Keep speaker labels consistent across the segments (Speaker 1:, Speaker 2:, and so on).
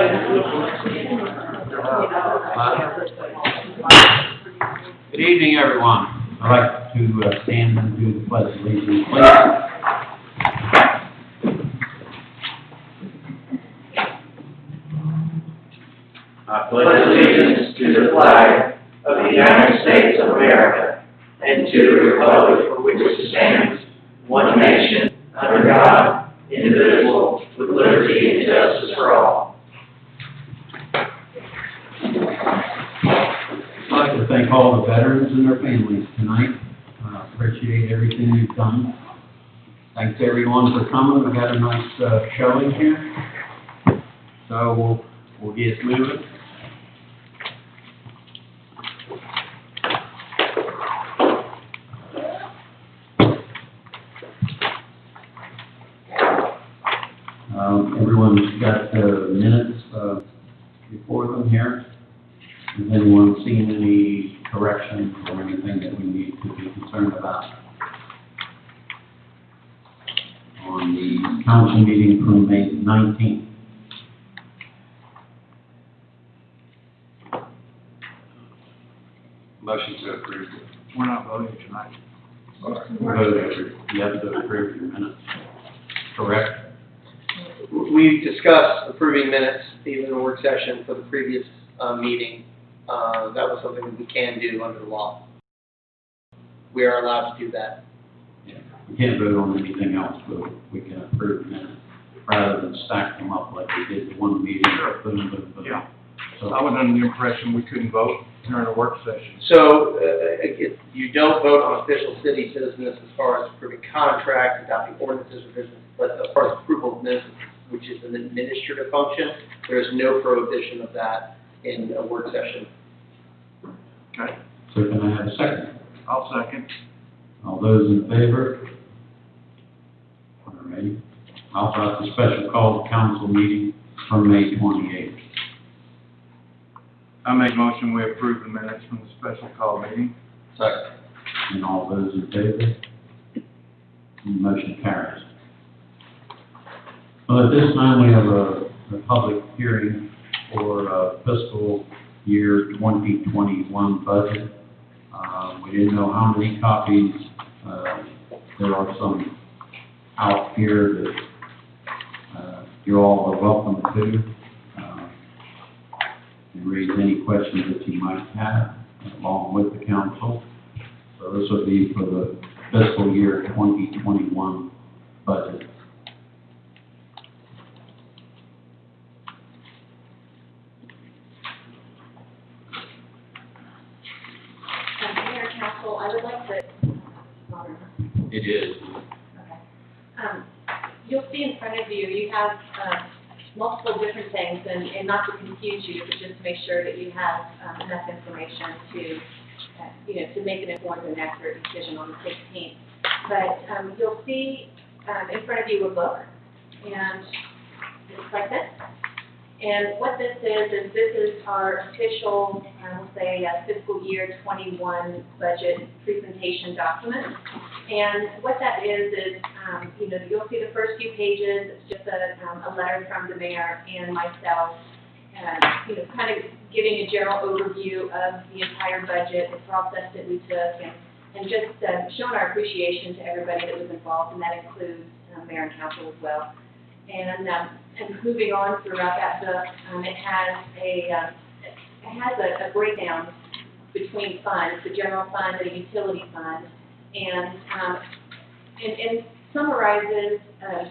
Speaker 1: Good evening, everyone. I'd like to stand and do the pledge of allegiance, please.
Speaker 2: I pledge allegiance to the flag of the United States of America and to the republic for which it stands, one nation, under God, indivisible, with liberty and justice for all.
Speaker 1: I'd like to thank all the veterans and their families tonight. Appreciate everything you've done. Thanks everyone for coming. We've had a nice showing here. So we'll get moving. Everyone's got the minutes before them here. Has anyone seen any corrections or anything that we need to be concerned about on the council meeting from May 19th?
Speaker 3: Motion to approve.
Speaker 4: We're not voting tonight.
Speaker 1: You have to approve your minutes, correct?
Speaker 5: We discussed approving minutes, even in a work session for the previous meeting. That was something that we can do under the law. We are allowed to do that.
Speaker 1: Yeah. We can't vote on anything else, but we can approve minutes rather than stack them up like we did one meeting. Boom, boom, boom.
Speaker 4: Yeah.
Speaker 1: So,
Speaker 4: I was under the impression we couldn't vote during a work session.
Speaker 5: So you don't vote on official city business as far as approving contracts, adopting ordinances or business, but as far as approval of minutes, which is an administrative function, there is no prohibition of that in a work session.
Speaker 4: Okay.
Speaker 1: so can I have a second?
Speaker 4: I'll second.
Speaker 1: All those in favor? All right. How about the special call council meeting from May 28th?
Speaker 4: I make motion we approve the minutes from the special call meeting.
Speaker 3: Second.
Speaker 1: And all those in favor? Motion carries. Well, at this time, we have a public hearing for fiscal year 2021 budget. We didn't know how many copies. There are some out here that you all are welcome to. And raise any questions that you might have along with the council. So this will be for the fiscal year 2021 budget.
Speaker 6: Mayor, Council, I would like to.
Speaker 1: It is.
Speaker 6: Okay. You'll see in front of you, you have multiple different things, and not to confuse you, but just to make sure that you have enough information to, to make an informed and accurate decision on the 16th. But you'll see in front of you a book, and it looks like this. And what this is this is our official, we'll say, fiscal year 21 budget presentation document. And what that is you'll see the first few pages. It's just a letter from the mayor and myself, kind of giving a general overview of the entire budget, the process that we took, and just showing our appreciation to everybody that was involved, and that includes mayor and council as well. And moving on throughout that book, it has a breakdown between funds, the general fund and the utility fund, and summarizes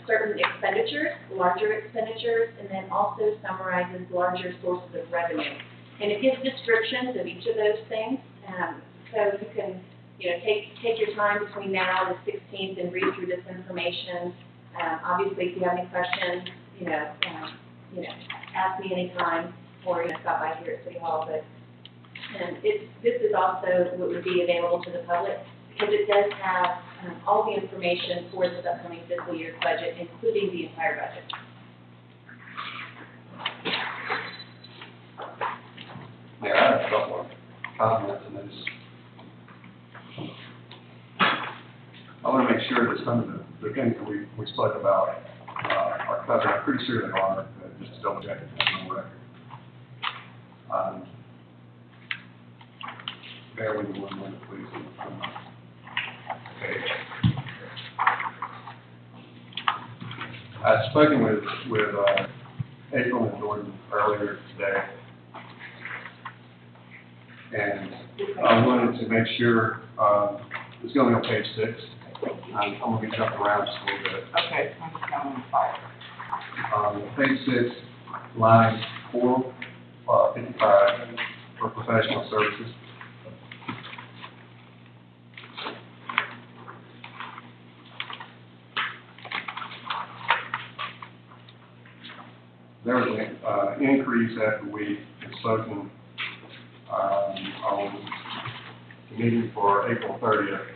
Speaker 6: certain expenditures, larger expenditures, and then also summarizes larger sources of revenue. And it gives descriptions of each of those things, so you can take your time between now and the 16th and read through this information. Obviously, if you have any questions, ask me anytime, or stop by here at City Hall. But this is also what would be available to the public, because it does have all the information for this upcoming fiscal year budget, including the entire budget.
Speaker 3: Mayor, I have a couple of comments on this. I want to make sure that some of the things that we spoke about are covered. I'm pretty sure they are, just to double check it on the record. Bear with me 1 minute, please. Okay. I've spoken with April and Jordan earlier today, and I wanted to make sure, it's going on page 6. I'm going to be jumping around just a little bit.
Speaker 7: Okay, I'm just going to follow.
Speaker 3: Page 6, line 455 for professional services. There was an increase after we had spoken on the meeting for April 30th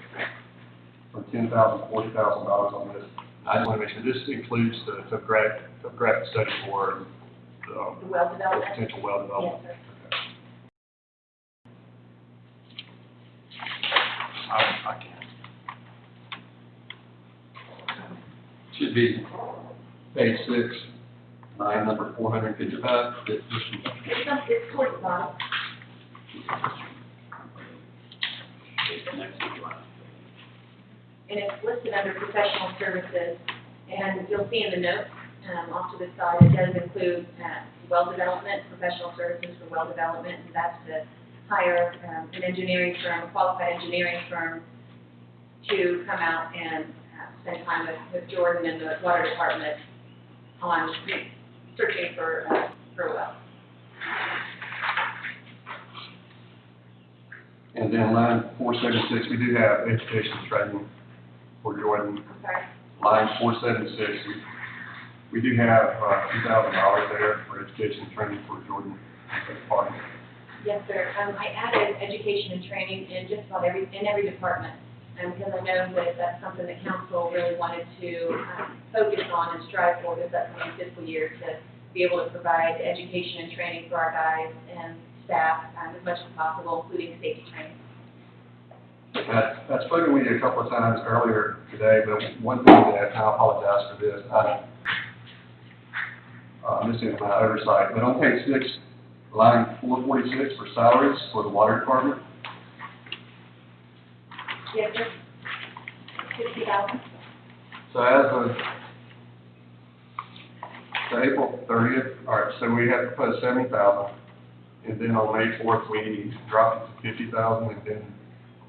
Speaker 3: from $10,000 to $40,000 on this. I just want to make sure this includes the topographic study for
Speaker 6: The well
Speaker 3: the
Speaker 6: development?
Speaker 3: potential well development.
Speaker 6: Yes, sir.
Speaker 3: I can't. Should be page 6, line number 455.
Speaker 6: It's towards the bottom. And it's listed under professional services, and you'll see in the notes, off to the side, it does include, well development, professional services for well development, and that's to hire, an engineering firm, a qualified engineering firm to come out and, spend time with Jordan and the water department on searching for a well.
Speaker 3: And then line 476, we do have education training for Jordan.
Speaker 6: I'm sorry?
Speaker 3: Line 476, we do have $2,000 there for education training for Jordan department.
Speaker 6: Yes, sir. I added education and training in just about every department, because I know that that's something that council really wanted to focus on and strive for this upcoming fiscal year, to be able to provide education and training for our guys and staff as much as possible, including safety training.
Speaker 3: I've spoken with you a couple of times earlier today, but one thing that, and I apologize for this, this is my oversight, but on page 6, line 446 for salaries for the water department,
Speaker 6: Yes, sir. 50,000.
Speaker 3: so as of April 30th, all right, so we have proposed 70,000, and then on May 4th, we dropped it to 50,000, and then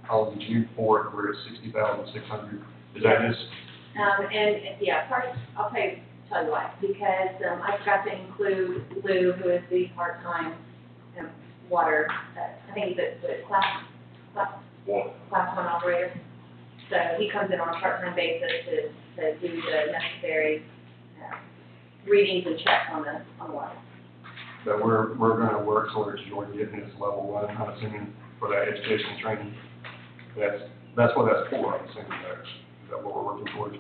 Speaker 3: on June 4th, we're at 60,600. Is that just?
Speaker 6: I'll tell you why, because I forgot to include Lou, who is the part-time water, I think he's a class 1 operator. So he comes in on a part-time basis to do the necessary readings and checks on the water.
Speaker 3: So we're going to work towards Jordan getting his level 1, I'm assuming, for that education training. That's what that's for, I'm assuming. Is that what we're working towards?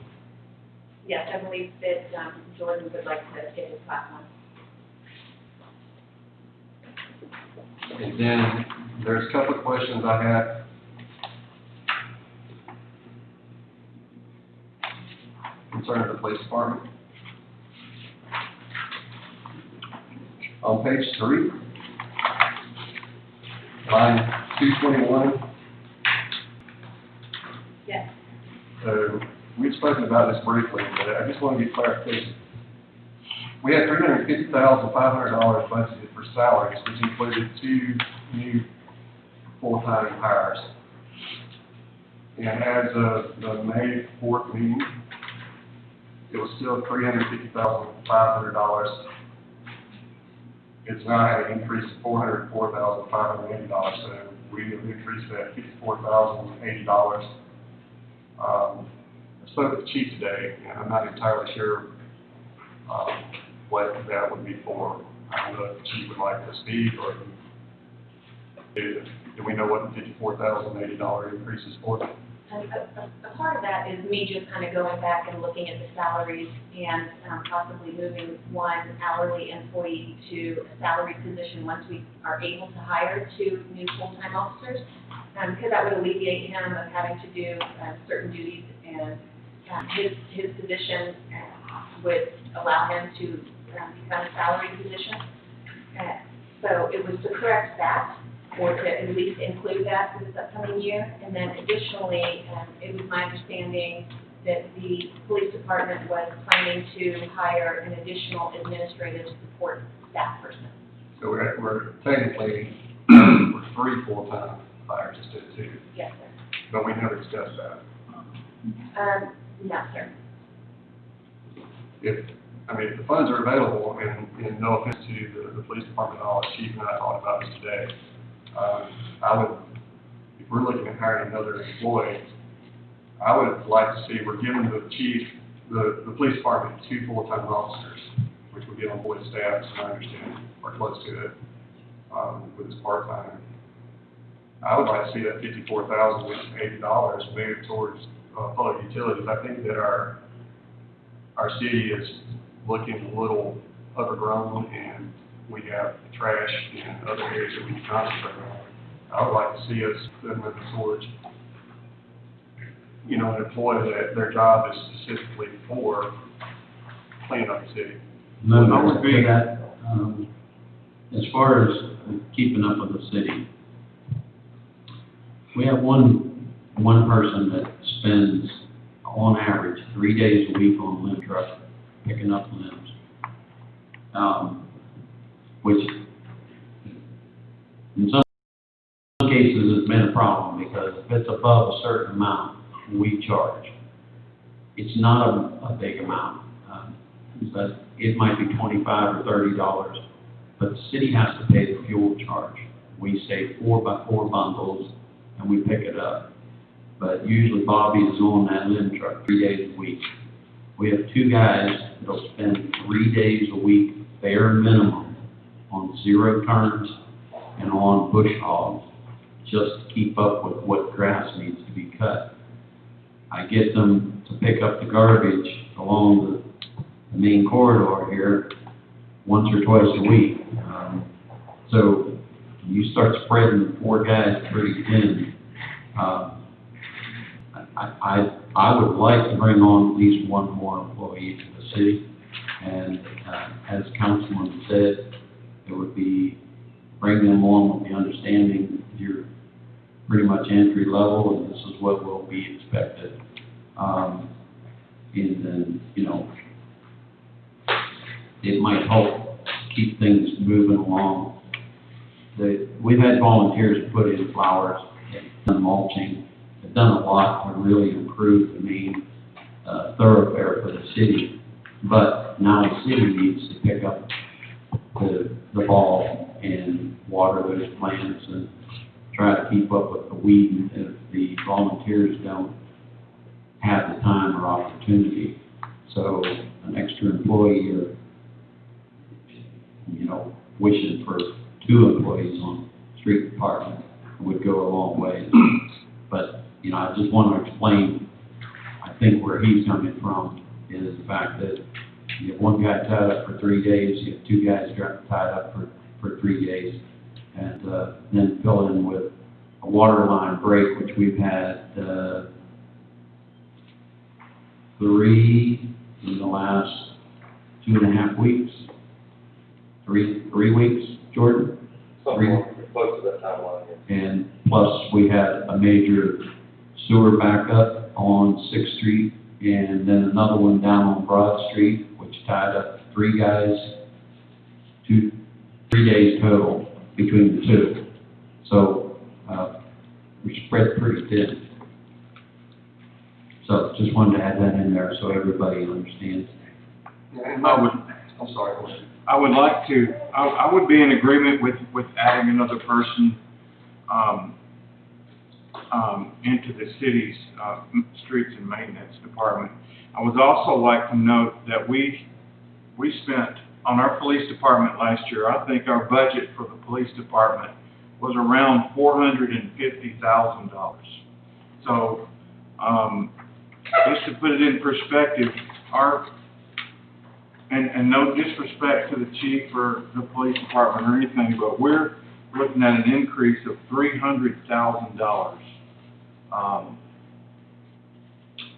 Speaker 6: Yes, I believe that Jordan would like to get his class 1.
Speaker 3: And then there's a couple of questions I have. Concerning the police department. On page 3, line 221.
Speaker 6: Yes.
Speaker 3: So we've spoken about this briefly, but I just want to get clarification. We had $350,500 budgeted for salaries, which included 2 new full-time hires. And as of the May 4th meeting, it was still $350,500. It's now had an increase of $404,580, so we have increased that $54,080. I spoke with the chief today, and I'm not entirely sure what that would be for. I don't know if the chief would like to speak, or do we know what the $54,080 increase is for?
Speaker 6: And a part of that is me just kind of going back and looking at the salaries and possibly moving one hourly employee to a salaried position once we are able to hire 2 new full-time officers, because that would alleviate him of having to do certain duties, and his position would allow him to become a salaried position. So it was to correct that, or to at least include that for this upcoming year. And then additionally, it was my understanding that the police department was planning to hire an additional administrative support staff person.
Speaker 3: So we're technically, we're 3 full-time hires instead of 2,
Speaker 6: Yes, sir.
Speaker 3: but we never discussed that.
Speaker 6: No, sir.
Speaker 3: If the funds are available, and no offense to the police department, all the chief and I talked about this today, I would, if we're looking at hiring another employee, I would like to see, we're giving the chief, the police department 2 full-time officers, which would get on board staff, so I understand, or close to it, with his part-time. I would like to see that $54,080 moved towards public utilities. I think that our city is looking a little overgrown, and we have trash and other areas that we can concentrate on. I would like to see us put them towards, an employee that their job is specifically for cleaning up the city.
Speaker 1: No,
Speaker 4: I would be-
Speaker 1: to that, as far as keeping up with the city, we have one person that spends, on average, 3 days a week on a limb truck, picking up limbs. Which, in some cases, has been a problem, because if it's above a certain amount, we charge. It's not a big amount, but it might be $25 or $30, but the city has to pay the fuel charge. We say 4x4 bundles, and we pick it up. But usually Bobby is on that limb truck 3 days a week. We have 2 guys that'll spend 3 days a week, bare minimum, on 0 turns and on bush hogs, just to keep up with what grass needs to be cut. I get them to pick up the garbage along the main corridor here once or twice a week. So you start spreading the 4 guys pretty thin. I would like to bring on at least 1 more employee to the city, and as Councilman said, it would be bring them on with the understanding you're pretty much entry level, and this is what will be expected. And then, it might help keep things moving along. We've had volunteers put in flowers, done mulching, have done a lot to really improve the main thoroughfare for the city. But now the city needs to pick up the ball and water those plants and try to keep up with the weed if the volunteers don't have the time or opportunity. So an extra employee, or wishing for 2 employees on street department would go a long way. But I just want to explain, I think where he's coming from is the fact that you have 1 guy tied up for 3 days, you have 2 guys tied up for 3 days, and then fill in with a water line break, which we've had 3 in the last 2.5 weeks. 3 weeks, Jordan?
Speaker 2: Something close to that timeline, yeah.
Speaker 1: And plus, we had a major sewer backup on 6th Street, and then another one down on Broad Street, which tied up 3 guys, 3 days total between the 2. So, we're spread pretty thin. So, just wanted to add that in there so everybody understands.
Speaker 3: And I'm sorry, go ahead.
Speaker 4: I would like to, I would be in agreement with adding another person, into the city's, streets and maintenance department. I would also like to note that we spent, on our police department last year, I think our budget for the police department was around $450,000. So, just to put it in perspective, and no disrespect to the chief or the police department or anything, but we're looking at an increase of $300,000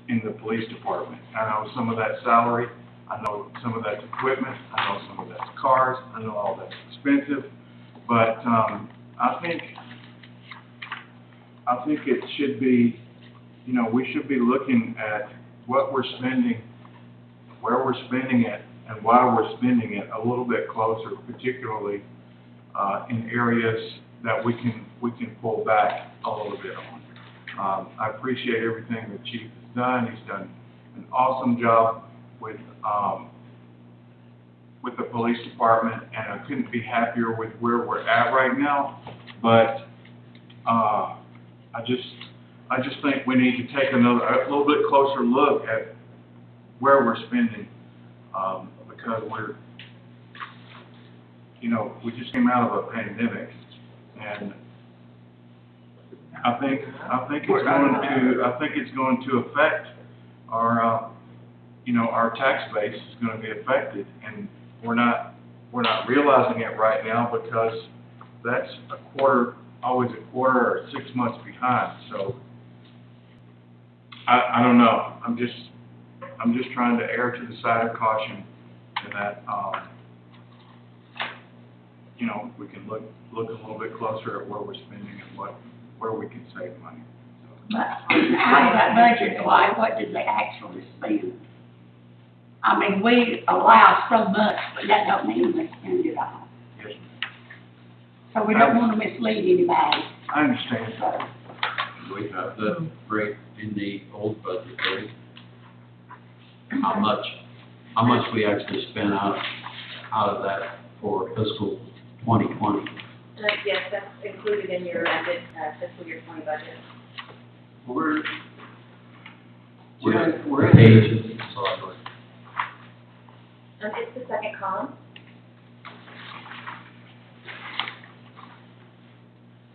Speaker 4: in the police department. I know some of that's salary, I know some of that's equipment, I know some of that's cars, I know all that's expensive, But, I think it should be, you know, we should be looking at what we're spending, where we're spending it, and why we're spending it a little bit closer, particularly, in areas that we can pull back a little bit on. I appreciate everything the chief has done. He's done an awesome job with the police department, and I couldn't be happier with where we're at right now. But I just think we need to take a little bit closer look at where we're spending, because we just came out of a pandemic, and I think it's going to affect our our tax base is going to be affected, and we're not realizing it right now because that's always a quarter or 6 months behind. So I don't know. I'm just trying to err to the side of caution, and that we can look a little bit closer at where we're spending and where we can save money.
Speaker 7: But out of that budget, why, what did they actually spend? I mean, we allow so much, but that don't mean they spend it all.
Speaker 4: Yes,
Speaker 7: So we don't want to mislead anybody.
Speaker 4: I understand.
Speaker 1: We have the rate in the old budget, right? How much we actually spent out of that for fiscal 2020?
Speaker 6: Yes, that's included in your fiscal year 20 budget.
Speaker 3: We're
Speaker 1: The page, sorry.
Speaker 6: It's the second column.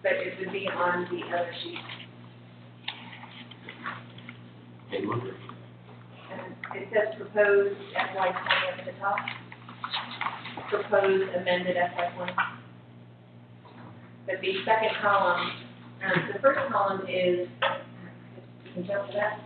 Speaker 6: But it would be on the other sheet.
Speaker 1: Okay, look.
Speaker 6: And it says proposed FY 20 at the top. Proposed amended FY 20. But the second column, the first column is, you can jump to that.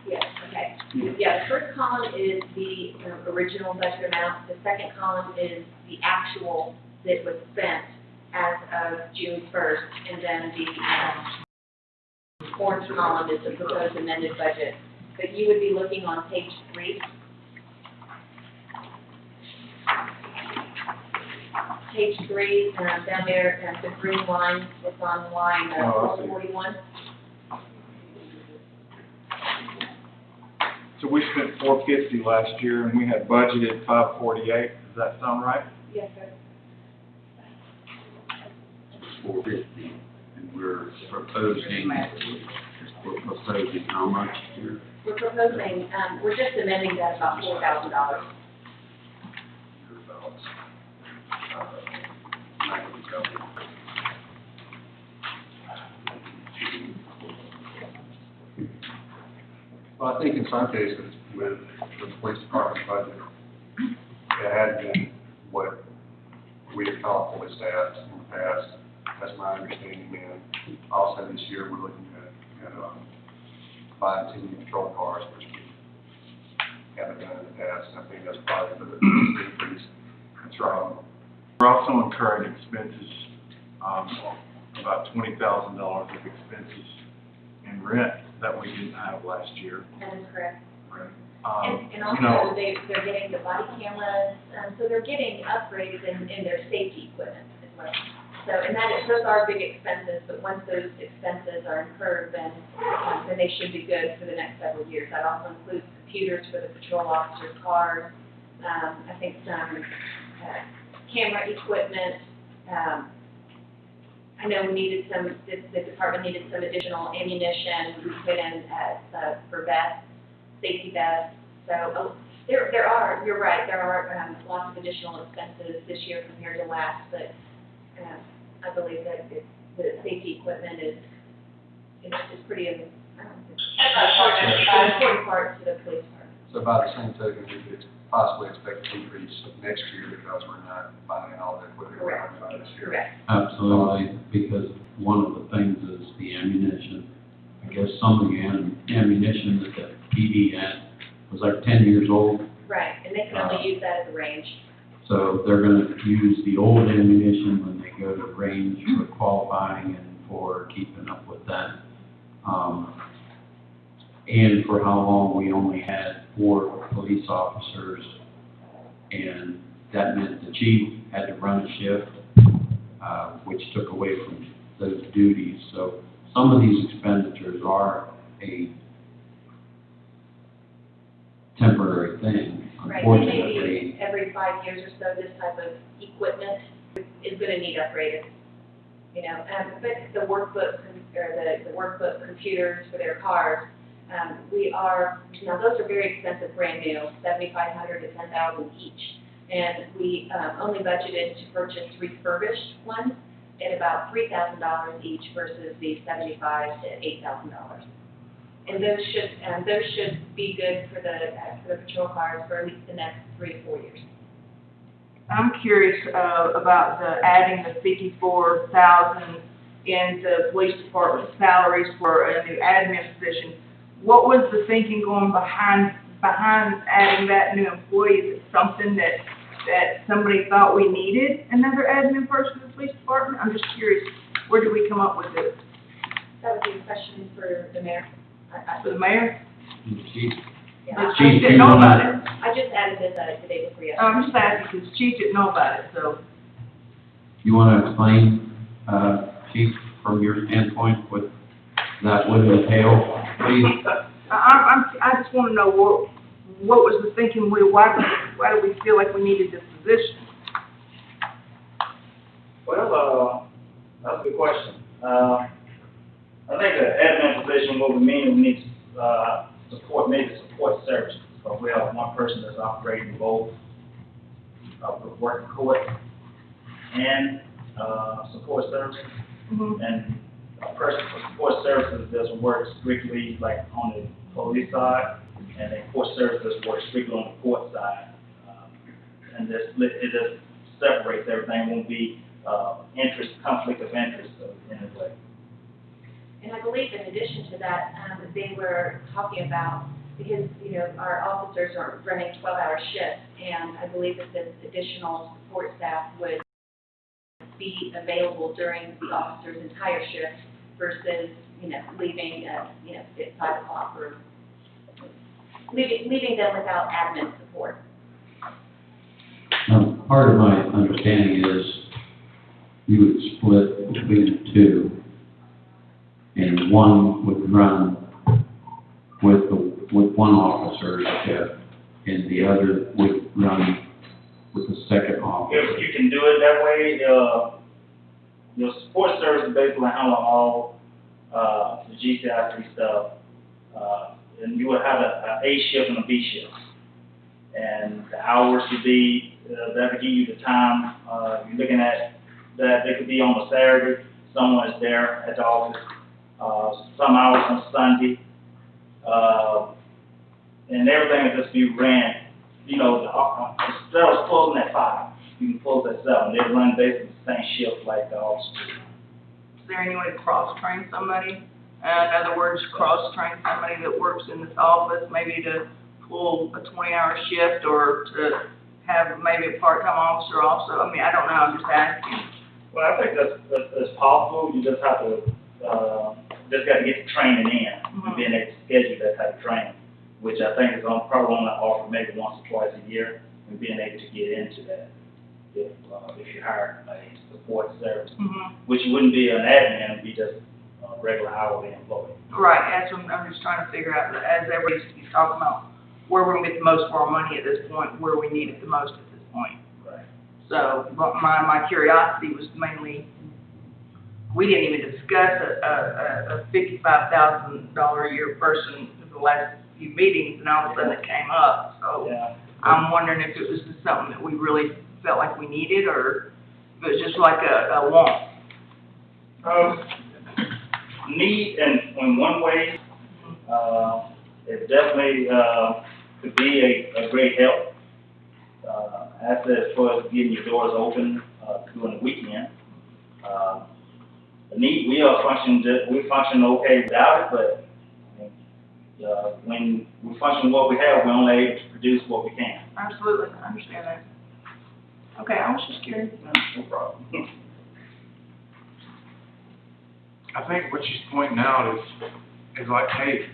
Speaker 6: Yeah, okay. Yeah, the first column is the original budget amount. The second column is the actual that was spent as of June 1st. And then the orange column is the proposed amended budget. But you would be looking on page 3. Page 3, down there, the green line, it's on line 41.
Speaker 4: So we spent $450 last year, and we had budgeted $548. Does that sound right?
Speaker 6: Yes, sir.
Speaker 1: 450, and we're proposing how much here?
Speaker 6: We're proposing, we're just amending that about $4,000.
Speaker 3: Well, I think in some cases with the police department budget, it had been what we have taught police staff in the past. That's my understanding, and also this year we're looking at buying 2 new patrol cars, which we haven't done in the past, and I think that's probably the biggest increase.
Speaker 4: That's right. We're also incurring expenses, about $20,000 of expenses in rent that we didn't have last year.
Speaker 6: That is correct.
Speaker 4: Right.
Speaker 6: And also, they're getting the body cameras, so they're getting upgrades in their safety equipment as well. So, and those are big expenses, but once those expenses are incurred, then they should be good for the next several years. That also includes computers for the patrol officers' cars, I think some camera equipment. I know the department needed some additional ammunition. We put in for vests, safety vests. So you're right, there are lots of additional expenses this year compared to last, but I believe that the safety equipment is pretty, an important part to the police department.
Speaker 3: So by the same token, we could possibly expect an increase next year because we're not buying all the equipment we're going to buy this year.
Speaker 6: Correct.
Speaker 1: Absolutely, because one of the things is the ammunition. I guess some of the ammunition that the PD had was like 10 years old.
Speaker 6: Right, and they can only use that as a range.
Speaker 1: So they're gonna use the old ammunition when they go to range for qualifying and for keeping up with that. And for how long we only had 4 police officers, and that meant the chief had to run a shift, which took away from those duties. So some of these expenditures are a temporary thing.
Speaker 6: Right, and
Speaker 1: Unfortunately,
Speaker 6: maybe every 5 years or so, this type of equipment is gonna need upgraded. You know, but the workbook, or the workbook computers for their cars, now those are very expensive, brand new, $7,500 to $10,000 each. And we, only budgeted to purchase refurbished ones at about $3,000 each versus the $7,500 to $8,000. And those should be good for the patrol cars for at least the next 3 to 4 years.
Speaker 8: I'm curious, about adding the 54,000 in the police department salaries for a new admin position. What was the thinking going behind adding that new employee? Is it something that somebody thought we needed another admin person in the police department? I'm just curious, where did we come up with this?
Speaker 6: That would be a question for the mayor.
Speaker 8: For the mayor?
Speaker 1: chief,
Speaker 6: Yeah,
Speaker 8: The
Speaker 1: Chief,
Speaker 8: chief
Speaker 1: do
Speaker 8: didn't
Speaker 1: you
Speaker 8: know
Speaker 1: wanna-
Speaker 8: about it.
Speaker 6: I just added this the day before yesterday.
Speaker 8: I'm just asking, because chief didn't know about it, so.
Speaker 1: you wanna explain, chief, from your standpoint, what that would entail, please?
Speaker 8: I just want to know what was the thinking, why do we feel like we needed this position?
Speaker 2: Well, that's a good question. I think the admin position, what we mean, we need support, maybe support services. So we have one person that's operating both work court and support services.
Speaker 8: Mm-hmm.
Speaker 2: And a person for support services doesn't work strictly like on the police side, and then court services work strictly on the court side. And it just separates everything, won't be conflict of interest in a way.
Speaker 6: And I believe in addition to that, they were talking about, because, our officers are running 12-hour shifts, and I believe that this additional support staff would be available during the officer's entire shift versus, leaving at, at 5 o'clock or leaving them without admin support.
Speaker 1: Part of my understanding is you would split between the two, and one would run with one officer's shift, and the other would run with the second officer.
Speaker 2: If you can do it that way, your support service basically handle all the GCI3 stuff, and you would have a A shift and a B shift. And the hours would be, that would give you the time, you're looking at that they could be on a Saturday, someone is there at the office, some hours on Sunday, and everything would just be ran, instead of closing at 5, you can close at 7, they run basically the same shift like the office.
Speaker 8: Is there any way to cross-train somebody? In other words, cross-train somebody that works in this office, maybe to pull a 20-hour shift or to have maybe a part-time officer also? I mean, I don't know, I'm just asking.
Speaker 2: Well, I think that's possible, you just have to, just got to get the training in, and being able to schedule that type of training, which I think is probably only offered maybe once or twice a year, and being able to get into that, if you hire a support service, which wouldn't be an admin, it'd be just a regular hourly employee.
Speaker 8: Right, that's what I'm just trying to figure out, as everybody's talking about where we're gonna get the most for our money at this point, where we need it the most at this point.
Speaker 2: Right.
Speaker 8: So, but my curiosity was mainly, we didn't even discuss a $55,000 a year person in the last few meetings, and all of a sudden it came up. So
Speaker 2: Yeah.
Speaker 8: I'm wondering if it was just something that we really felt like we needed, or if it was just like a want.
Speaker 2: Need in one way, it definitely could be a great help. As far as getting your doors open during the weekend. The need, we function okay without it, but when we function what we have, we're only able to produce what we can.
Speaker 8: Absolutely, I understand that. Okay, I was just curious.
Speaker 2: No problem.
Speaker 4: I think what she's pointing out is like, hey,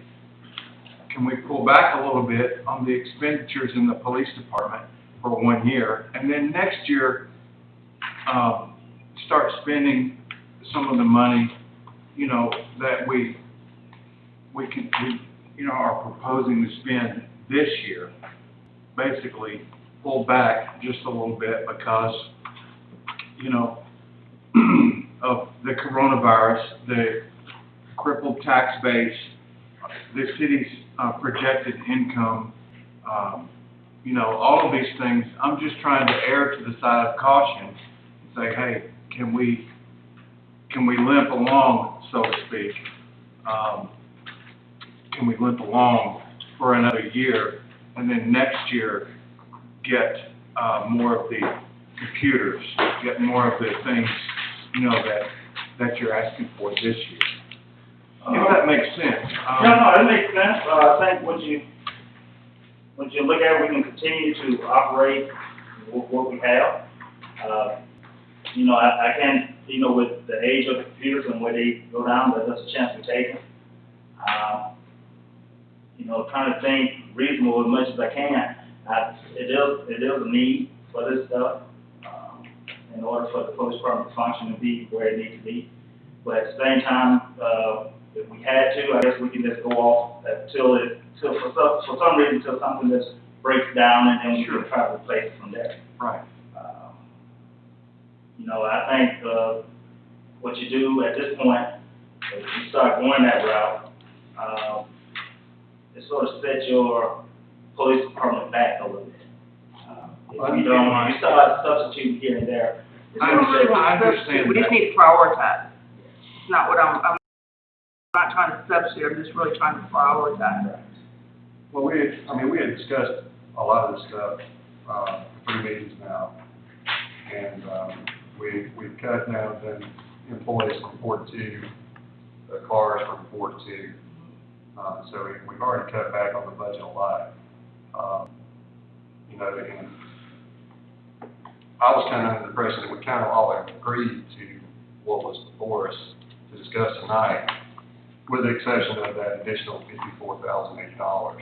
Speaker 4: can we pull back a little bit on the expenditures in the police department for 1 year, and then next year, start spending some of the money, you know, that we are proposing to spend this year. Basically, pull back just a little bit because, you know, of the coronavirus, the crippled tax base, the city's projected income, you know, all of these things. I'm just trying to err to the side of caution and say, hey, can we limp along, so to speak? Can we limp along for another year, and then next year get more of the computers, get more of the things, you know, that you're asking for this year? If that makes sense.
Speaker 2: No, it makes sense. I think when you look at it, we can continue to operate with what we have. You know, I can, you know, with the age of the computers and where they go down, there's a chance we take them. You know, trying to think reasonable as much as I can. It is a need for this stuff, in order for the police department to function and be where it needs to be. But at the same time, if we had to, I guess we can just go off for some reason, till something just breaks down, and then we can try to replace it from there.
Speaker 4: Right.
Speaker 2: You know, I think, what you do at this point, if you start going that route, it sort of sets your police department back a little bit. If you start substituting here and there.
Speaker 4: I understand
Speaker 8: We just
Speaker 4: that.
Speaker 8: need to prioritize. It's not what I'm not trying to substitute, I'm just really trying to prioritize.
Speaker 3: Well, we had discussed a lot of this stuff, for 3 meetings now. And, we've cut down the employees from 42, the cars from 42. So we've already cut back on the budget a lot. You know, and I was kind of under the impression that we kind of all agreed to what was before us to discuss tonight, with the exception of that additional $54,080.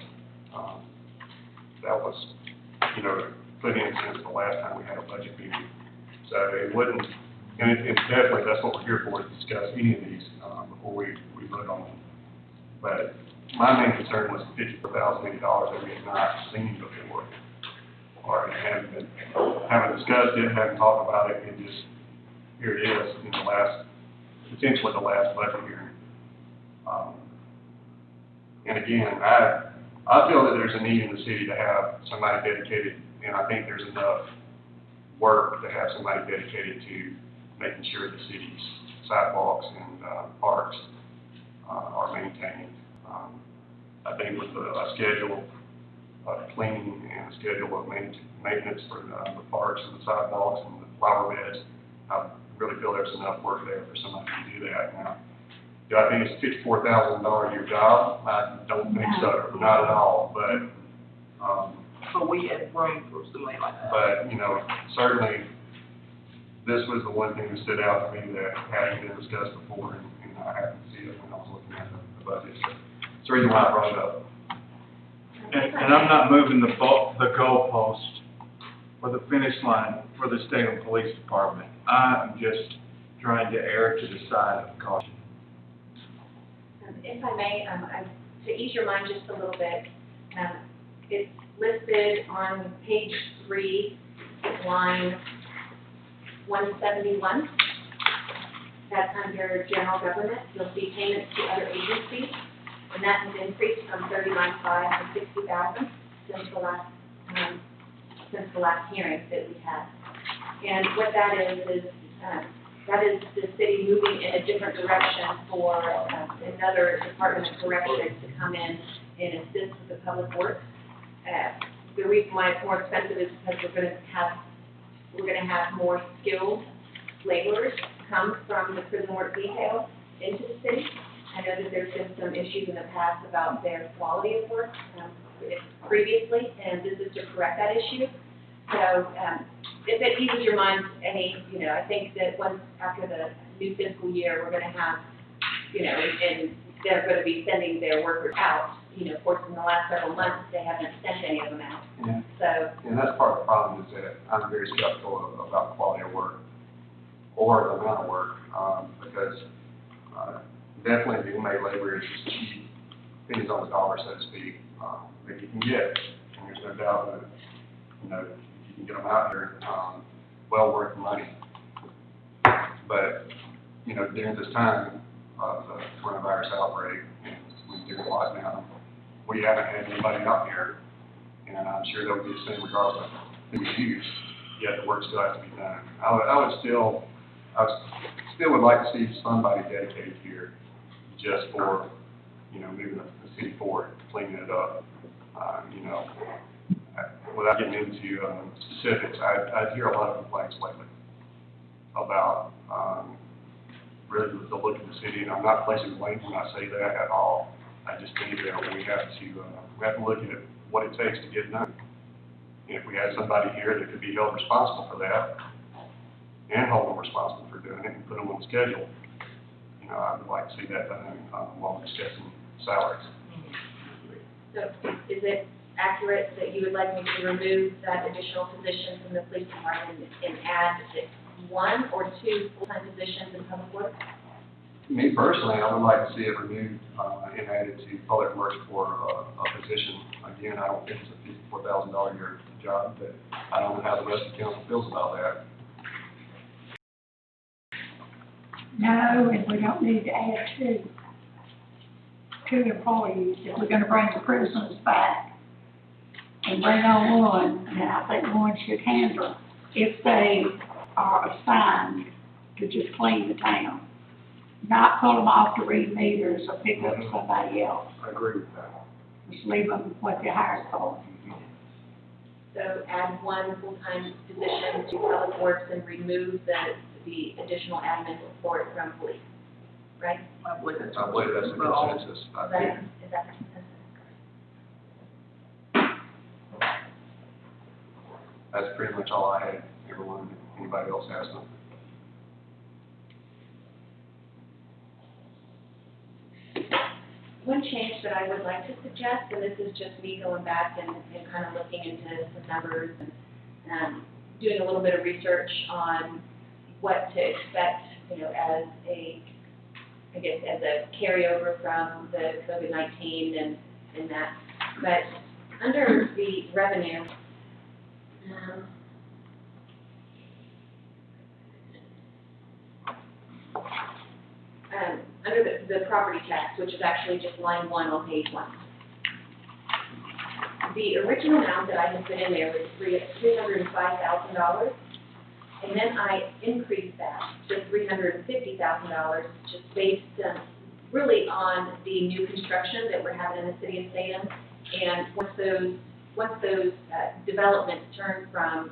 Speaker 3: That was, you know, put in since the last time we had a budget meeting. So it wouldn't, and it's definitely, that's what we're here for, to discuss any of these, before we vote on them. But my main concern was the $54,080 that we had not seen before, or haven't discussed it, haven't talked about it, and just, here it is in the last, potentially the last budget hearing. And again, I feel that there's a need in the city to have somebody dedicated, and I think there's enough work to have somebody dedicated to making sure the city's sidewalks and parks are maintained. I think with a schedule of cleaning and a schedule of maintenance for the parks and the sidewalks and the flower beds, I really feel there's enough work there for somebody to do that. Now, do I think it's a $54,000 a year job? I don't think so, not at all. But
Speaker 8: we had room for somebody like that.
Speaker 3: But, you know, certainly, this was the one thing that stood out to me that hadn't been discussed before, and I happened to see it when I was looking at the budget. So it's the reason why I brought it up.
Speaker 4: And I'm not moving the goalpost or the finish line for the Statham Police Department. I'm just trying to err to the side of caution.
Speaker 6: If I may, to ease your mind just a little bit, it's listed on page 3, line 171. That's under general government. You'll see payments to other agencies, and that has increased from $39,500 to $60,000 since the last hearing that we had. And what that is that is the city moving in a different direction for another Department of Corrections to come in and assist with the public works. The reason why it's more expensive is because we're going to have more skilled laborers come from the prison work detail into the city. I know that there's been some issues in the past about their quality of work previously, and this is to correct that issue. So, if it eases your mind, I think that once, after the new fiscal year, we're gonna have, and they're gonna be sending their workers out. Of course, in the last several months, they haven't sent any of them out.
Speaker 3: Yeah.
Speaker 6: So,
Speaker 3: And that's part of the problem is that I'm very skeptical about the quality of work or the amount of work, because, definitely the inmate labor is just cheap, pennies on the dollar, so to speak, that you can get. And there's no doubt that, if you can get them out here, well worth the money. But, during this time of the coronavirus outbreak, and we've been doing lockdown, we haven't had anybody out here, and I'm sure they'll be the same regardless of who we use, yet the work still has to be done. I still would like to see somebody dedicated here just for, moving the city forward, cleaning it up. Without getting into specifics, I hear a lot of complaints lately about really the look of the city, and I'm not placing blame when I say that at all. I just think that we have to look at what it takes to get it done. And if we had somebody here that could be held responsible for that, and hold them responsible for doing it, and put them on the schedule, I would like to see that done while discussing salaries.
Speaker 6: So is it accurate that you would like me to remove that additional position from the police department and add one or two full-time positions in public works?
Speaker 3: Me personally, I would like to see it removed and added to public works for a position. Again, I don't think it's a $54,000 a year job, but I don't know how the rest of the council feels about that.
Speaker 7: No, and we don't need to add two employees. If we're gonna bring the prisoners back and bring on one, then I think one should handle if they are assigned to just clean the town. Not pull them off to read meters or pick up somebody else.
Speaker 3: I agree with that.
Speaker 7: Just leave them what they're hired for.
Speaker 6: So add one full-time position to public works and remove the additional admin support from police, right?
Speaker 8: I believe that's.
Speaker 3: I believe that's a consensus.
Speaker 6: Is that consensus?
Speaker 3: That's pretty much all I had. Anybody else has something?
Speaker 6: One change that I would like to suggest, and this is just me going back and kind of looking into some numbers and doing a little bit of research on what to expect, as a carryover from the COVID-19 and that. But under the revenue, under the property tax, which is actually just line 1 on page 1. The original amount that I had put in there was $305,000, and then I increased that to $350,000, just based really on the new construction that we're having in the city of Statham. And once those developments turn from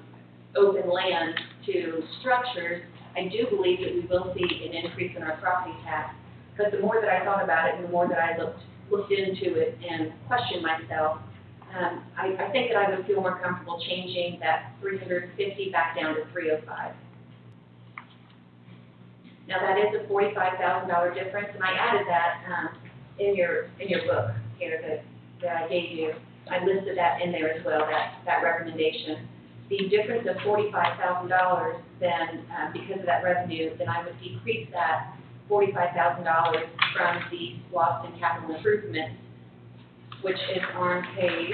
Speaker 6: open land to structures, I do believe that we will see an increase in our property tax. But the more that I thought about it and the more that I looked into it and questioned myself, I think that I would feel more comfortable changing that 350 back down to 305. Now that is a $45,000 difference, and I added that in your book here that I gave you. I listed that in there as well, that recommendation. The difference of $45,000, then because of that revenue, then I would decrease that $45,000 from the swaps and capital improvements, which is on page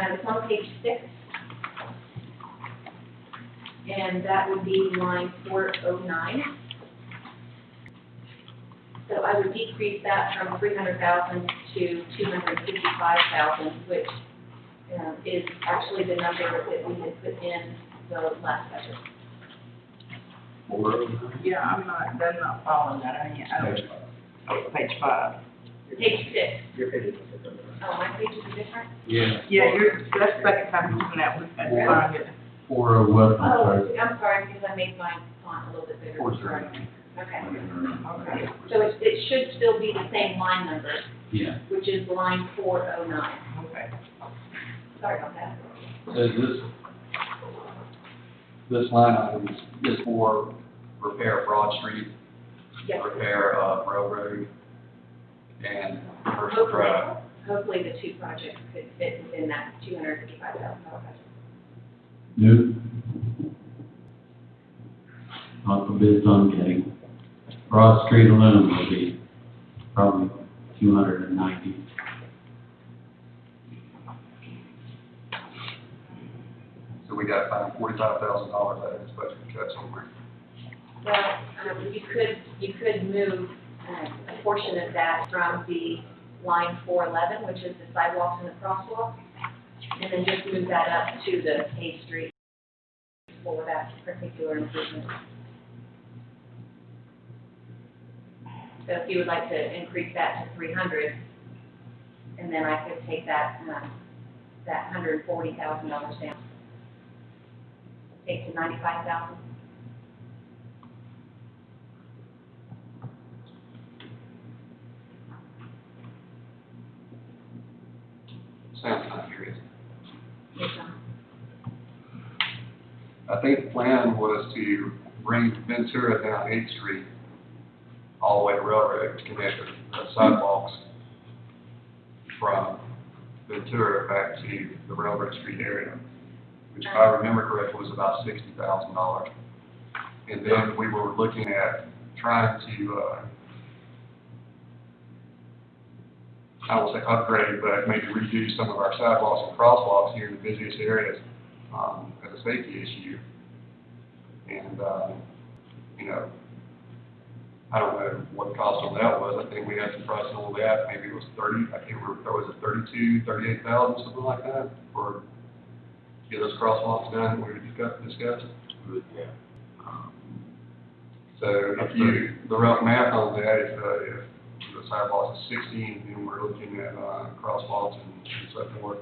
Speaker 6: it's on page 6, and that would be line 409. So I would decrease that from $300,000 to $255,000, which is actually the number that we had put in the last budget.
Speaker 8: Yeah, that's not following that, page 5.
Speaker 6: Page 6.
Speaker 5: Your page is
Speaker 6: Oh, my pages are different?
Speaker 1: Yeah.
Speaker 8: Yeah, that's the second time you're doing that, that's fine.
Speaker 1: For a weapon,
Speaker 6: Oh, I'm sorry, because I made my font a little bit bigger.
Speaker 3: Or
Speaker 6: Sorry. Okay.
Speaker 8: Okay.
Speaker 6: So it should still be the same line number,
Speaker 1: Yeah.
Speaker 6: which is line 409.
Speaker 8: Okay.
Speaker 6: Sorry about that.
Speaker 3: Is this line item is for repair of Broad Street,
Speaker 6: Yes.
Speaker 3: repair of Railroad, and Commercial Drive.
Speaker 6: Hopefully the two projects could fit within that $255,000 budget.
Speaker 1: New. Not the bids I'm getting. Broad Street alone will be probably 290.
Speaker 3: So we got to find $45,000 out of this budget to cut somewhere.
Speaker 6: Well, you could move a portion of that from the line 411, which is the sidewalks and the crosswalks, and then just move that up to the A Street for that particular improvement. So if you would like to increase that to 300, and then I could take that $140,000 down. Take to 95,000.
Speaker 3: Sounds kind of curious.
Speaker 6: Yes, sir.
Speaker 3: I think the plan was to bring Ventura down 8th Street all the way to Railroad to connect the sidewalks from Ventura back to the Railroad Street area, which if I remember correctly was about $60,000. And then we were looking at trying to, I won't say upgrade, but maybe redo some of our sidewalks and crosswalks here in the busiest areas as a safety issue. And, you know, I don't know what the cost on that was. I think we had some price on that. Maybe it was 30, I can't remember, was it 32, 38,000, something like that, for get those crosswalks done we were discussing.
Speaker 1: Yeah.
Speaker 3: So if you, the rough math on that, if the sidewalks is 16, then we're looking at crosswalks and so forth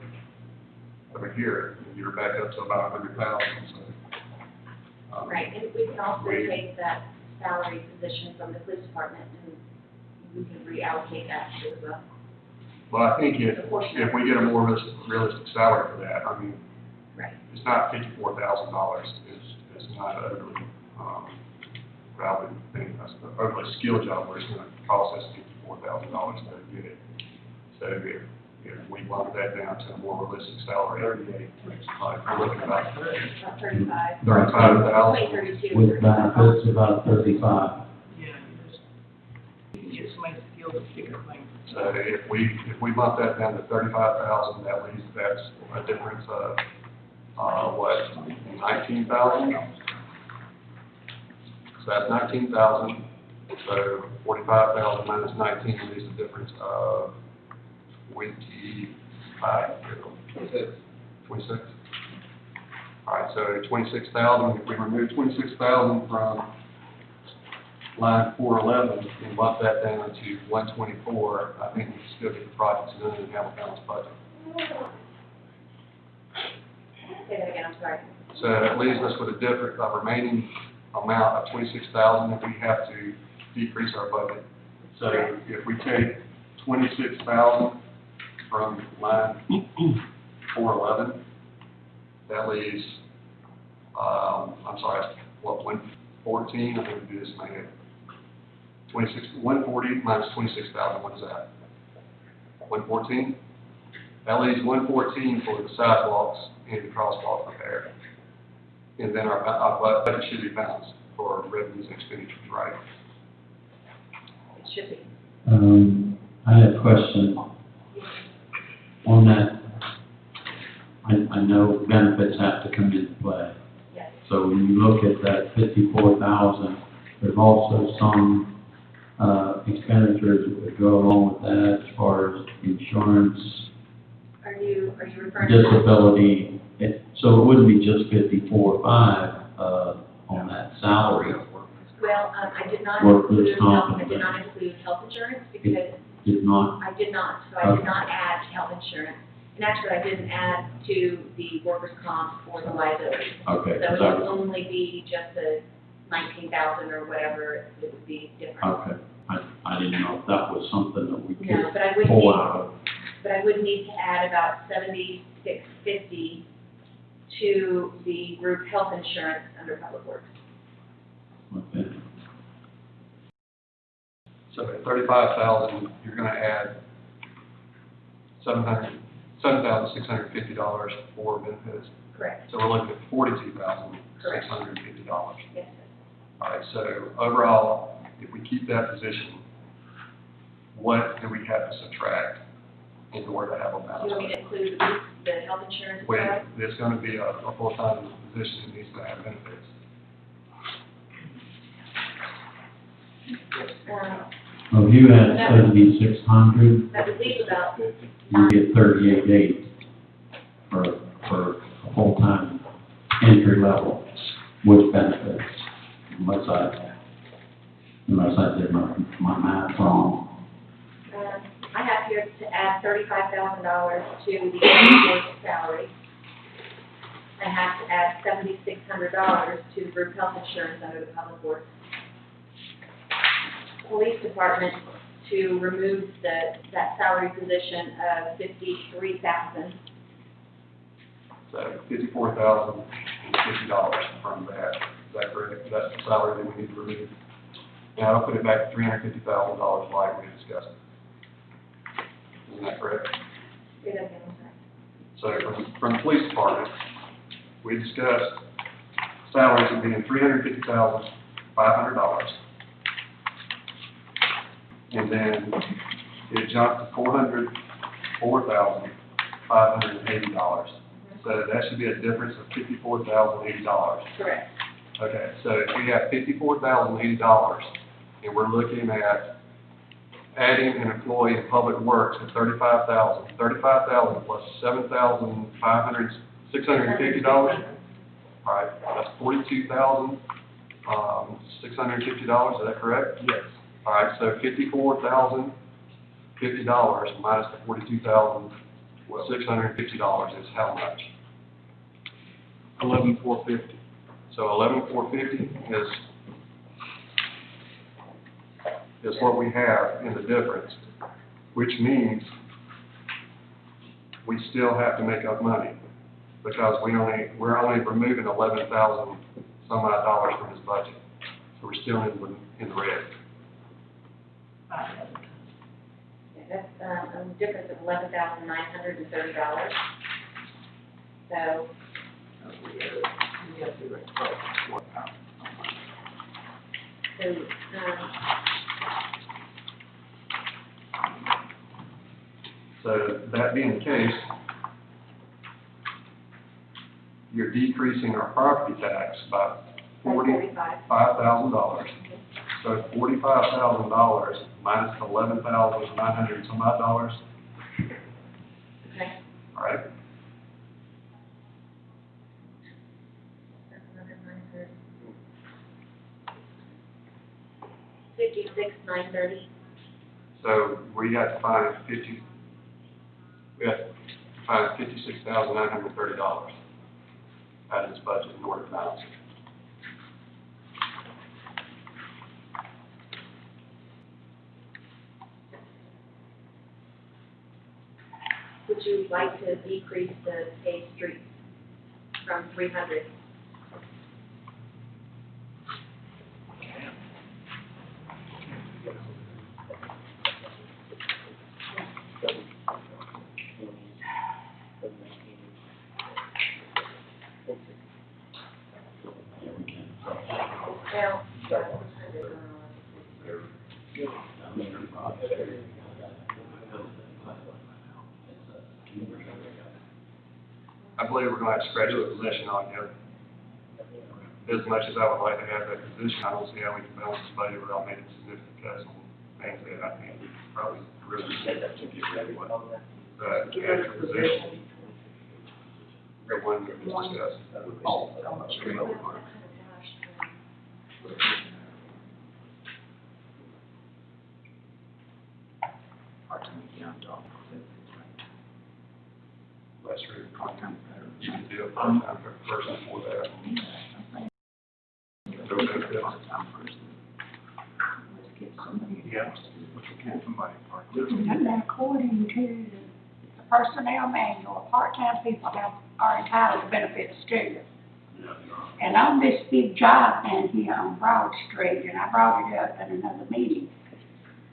Speaker 3: over here, and you're back up to about 100,000. So,
Speaker 6: Right, and we can also take that salary position from the police department and we can reallocate that to the,
Speaker 3: well, I think if we get a more realistic salary for that, I mean,
Speaker 6: right.
Speaker 3: it's not $54,000. It's not overly, I would think that's an overly skilled job where it's going to cost us $54,000 to get it. So if we bump that down to a more realistic salary, like we're looking about
Speaker 6: About 35.
Speaker 3: 35,000.
Speaker 6: Between 32 and
Speaker 1: With
Speaker 6: 35.
Speaker 1: benefits, about 35.
Speaker 8: Yeah, you get somebody skilled to figure things.
Speaker 3: So if we bump that down to 35,000, that leaves, that's a difference of, what, 19,000? So that's 19,000, so 45,000 minus 19 leaves a difference of 25, 26. All right, so 26,000, if we remove 26,000 from line 411 and bump that down to 124, I think we can still get the projects done and have a balanced budget.
Speaker 6: Say that again, I'm sorry.
Speaker 3: So that leaves us with a remaining amount of 26,000 that we have to decrease our budget. So if we take 26,000 from line 411, that leaves, I'm sorry, what, 114? I think we do this in my head. 140 minus 26,000, what is that? 114? That leaves 114 for the sidewalks and the crosswalk repair. And then our budget should be balanced for revenues and expenditures, right?
Speaker 6: It should be.
Speaker 1: I had a question on that. I know benefits have to come into play.
Speaker 6: Yes.
Speaker 1: So when you look at that 54,000, there's also some expenditures that would go along with that as far as insurance,
Speaker 6: Are you referring to?
Speaker 1: disability. So it wouldn't be just 54.5 on that salary.
Speaker 6: Well, I did not
Speaker 1: Workers'
Speaker 6: include
Speaker 1: comp.
Speaker 6: health insurance because
Speaker 1: Did not.
Speaker 6: I did not, so I did not add health insurance. And actually, I didn't add to the workers' comp or the liability.
Speaker 1: Okay.
Speaker 6: So it would only be just the 19,000 or whatever, it would be different.
Speaker 1: Okay, I didn't know if that was something that we
Speaker 6: No,
Speaker 1: could
Speaker 6: but I would
Speaker 1: pull
Speaker 6: need,
Speaker 1: out of.
Speaker 6: but I would need to add about 7650 to the group health insurance under Public Works.
Speaker 1: Okay.
Speaker 3: So at 35,000, you're gonna add $7,650 for benefits.
Speaker 6: Correct.
Speaker 3: So we're looking at $42,650.
Speaker 6: Yes,
Speaker 3: All right, so overall, if we keep that position, what do we have to subtract in order to have a
Speaker 6: sir.
Speaker 3: balance?
Speaker 6: You want me to include the health insurance?
Speaker 3: When
Speaker 6: side?
Speaker 3: it's gonna be a full-time position that needs to have benefits.
Speaker 1: Well, if you had 7,600,
Speaker 6: That would leave about,
Speaker 1: you get 38,800 for a full-time entry level with benefits, unless I did my math wrong.
Speaker 6: I have here to add $35,000 to the basic salary. I have to add $7,600 to group health insurance under the Public Works. Police Department to remove that salary position of $53,000.
Speaker 3: So $54,050 from that. Is that correct? That's the salary that we need to remove. Now, I'll put it back to $350,000 like we discussed. Isn't that correct?
Speaker 6: Say that again, I'm sorry.
Speaker 3: So from the police department, we discussed salaries of being $350,500. And then it jumped to $404,580. So that should be a difference of $54,080.
Speaker 6: Correct.
Speaker 3: Okay, so if we have $54,080 and we're looking at adding an employee in public works at $35,000 plus $650. All right, that's $42,650, is that correct?
Speaker 5: Yes.
Speaker 3: All right, so $54,050 minus the $42,650 is how much?
Speaker 4: 11,450.
Speaker 3: So 11,450 is what we have in the difference, which means we still have to make up money because we're only removing 11,000 some odd dollars from his budget, so we're still in the red.
Speaker 6: Yeah, that's a difference of $11,930. So,
Speaker 3: So that being the case, you're decreasing our property tax by $45,000. So $45,000 minus $11,900 some odd dollars.
Speaker 6: okay.
Speaker 3: All right.
Speaker 6: That's another 930. 56,930.
Speaker 3: So we have to find $56,930 out of this budget in order to balance it.
Speaker 6: Would you like to decrease the paved streets from 300? Well,
Speaker 3: I believe we're going to have to scratch the position altogether. As much as I would like to have that position, I don't see how we can balance this budget without making significant cuts on things that I think we probably really need to get rid of. But extra position, the one that we discussed. Straight over. That's really part-time. You can do a part-time person for that. No benefit.
Speaker 4: Yeah, we can get somebody part-time.
Speaker 7: And then according to the personnel manual, part-time people are entitled to benefits too. And on this big job down here on Broad Street, and I brought it up at another meeting,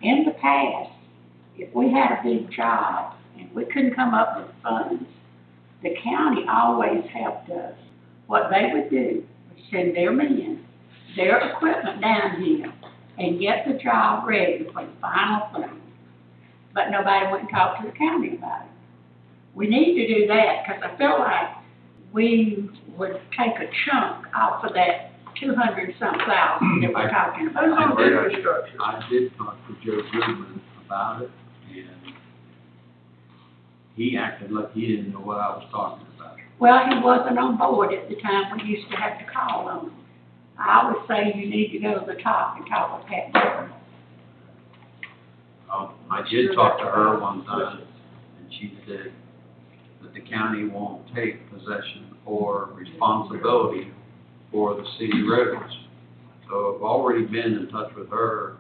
Speaker 7: in the past, if we had a big job and we couldn't come up with funds, the county always helped us. What they would do was send their men, their equipment down here and get the job ready for the final thing. But nobody went and talked to the county about it. We need to do that, because I feel like we would take a chunk off of that 200-some thousand that we're talking
Speaker 8: Who's on
Speaker 7: about.
Speaker 8: infrastructure?
Speaker 1: I did talk to Joe Goodman about it, and he acted like he didn't know what I was talking about.
Speaker 7: Well, he wasn't on board at the time. We used to have to call on him. I always say you need to go to the top and talk with Pat Burton.
Speaker 1: I did talk to her one time, and she said that the county won't take possession or responsibility for the city roads. So I've already been in touch with her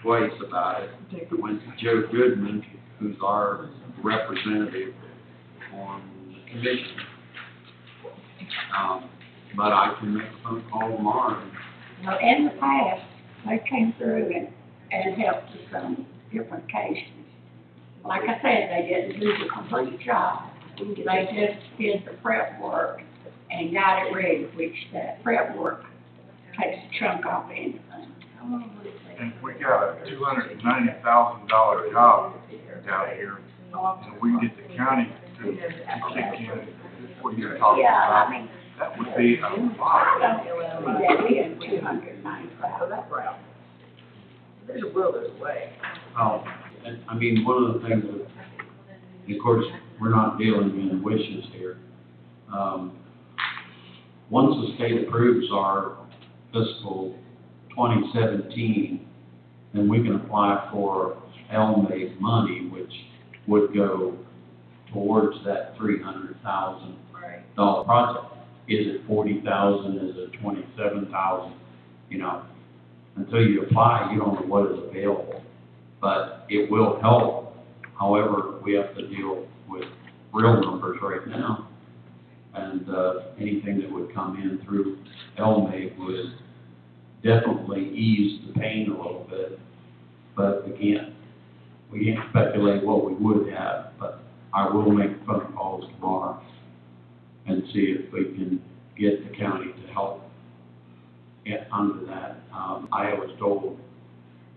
Speaker 1: twice about it. I went to Joe Goodman, who's our representative on the commission. But I can make a phone call tomorrow.
Speaker 7: Now, in the past, they came through and helped us on different occasions. Like I said, they didn't do the complete job. They just did the prep work and got it ready, which that prep work takes a chunk off anything.
Speaker 4: And we got a $290,000 job down here, and we get the county to kick in what you're talking
Speaker 7: Yeah,
Speaker 4: about.
Speaker 7: I mean,
Speaker 4: That would be a
Speaker 7: I
Speaker 4: lot.
Speaker 7: don't see that being 295.
Speaker 8: That's right. There's a will, there's a way.
Speaker 1: And I mean, one of the things that, and of course, we're not dealing in wishes here. Once the state approves our fiscal 2017, then we can apply for LMAID money, which would go towards that $300,000 project. Is it 40,000? Is it 27,000? You know, until you apply, you don't know what is available. But it will help. However, we have to deal with real numbers right now. And anything that would come in through LMAID would definitely ease the pain a little bit. But we can't speculate what we would have. But I will make phone calls tomorrow and see if we can get the county to help get under that. I was told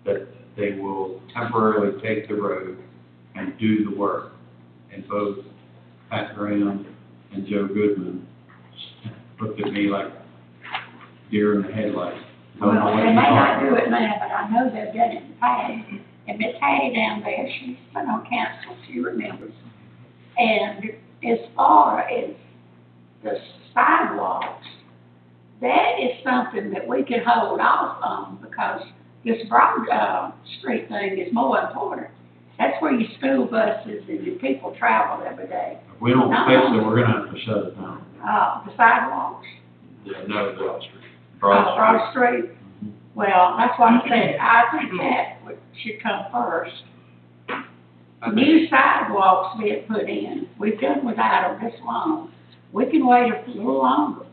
Speaker 1: that they will temporarily take the road and do the work. And both Pat Graham and Joe Goodman looked at me like deer in the headlights. Don't know
Speaker 7: Well,
Speaker 1: what
Speaker 7: they
Speaker 1: you're
Speaker 7: may not
Speaker 1: talking
Speaker 7: do
Speaker 1: about.
Speaker 7: it now, but I know they've done it in the past. And Miss Hattie down there, she's been on council, she remembers. And as far as the sidewalks, that is something that we can hold off on, because this Broad Street thing is more important. That's where your school buses and your people travel every day.
Speaker 1: If we don't fix it, we're gonna have to shut it down.
Speaker 7: The sidewalks,
Speaker 1: Yeah, no, Broad Street.
Speaker 7: Broad Street. Well, that's what I said, I think that should come first. New sidewalks being put in, we've done without them this long. We can wait a little longer,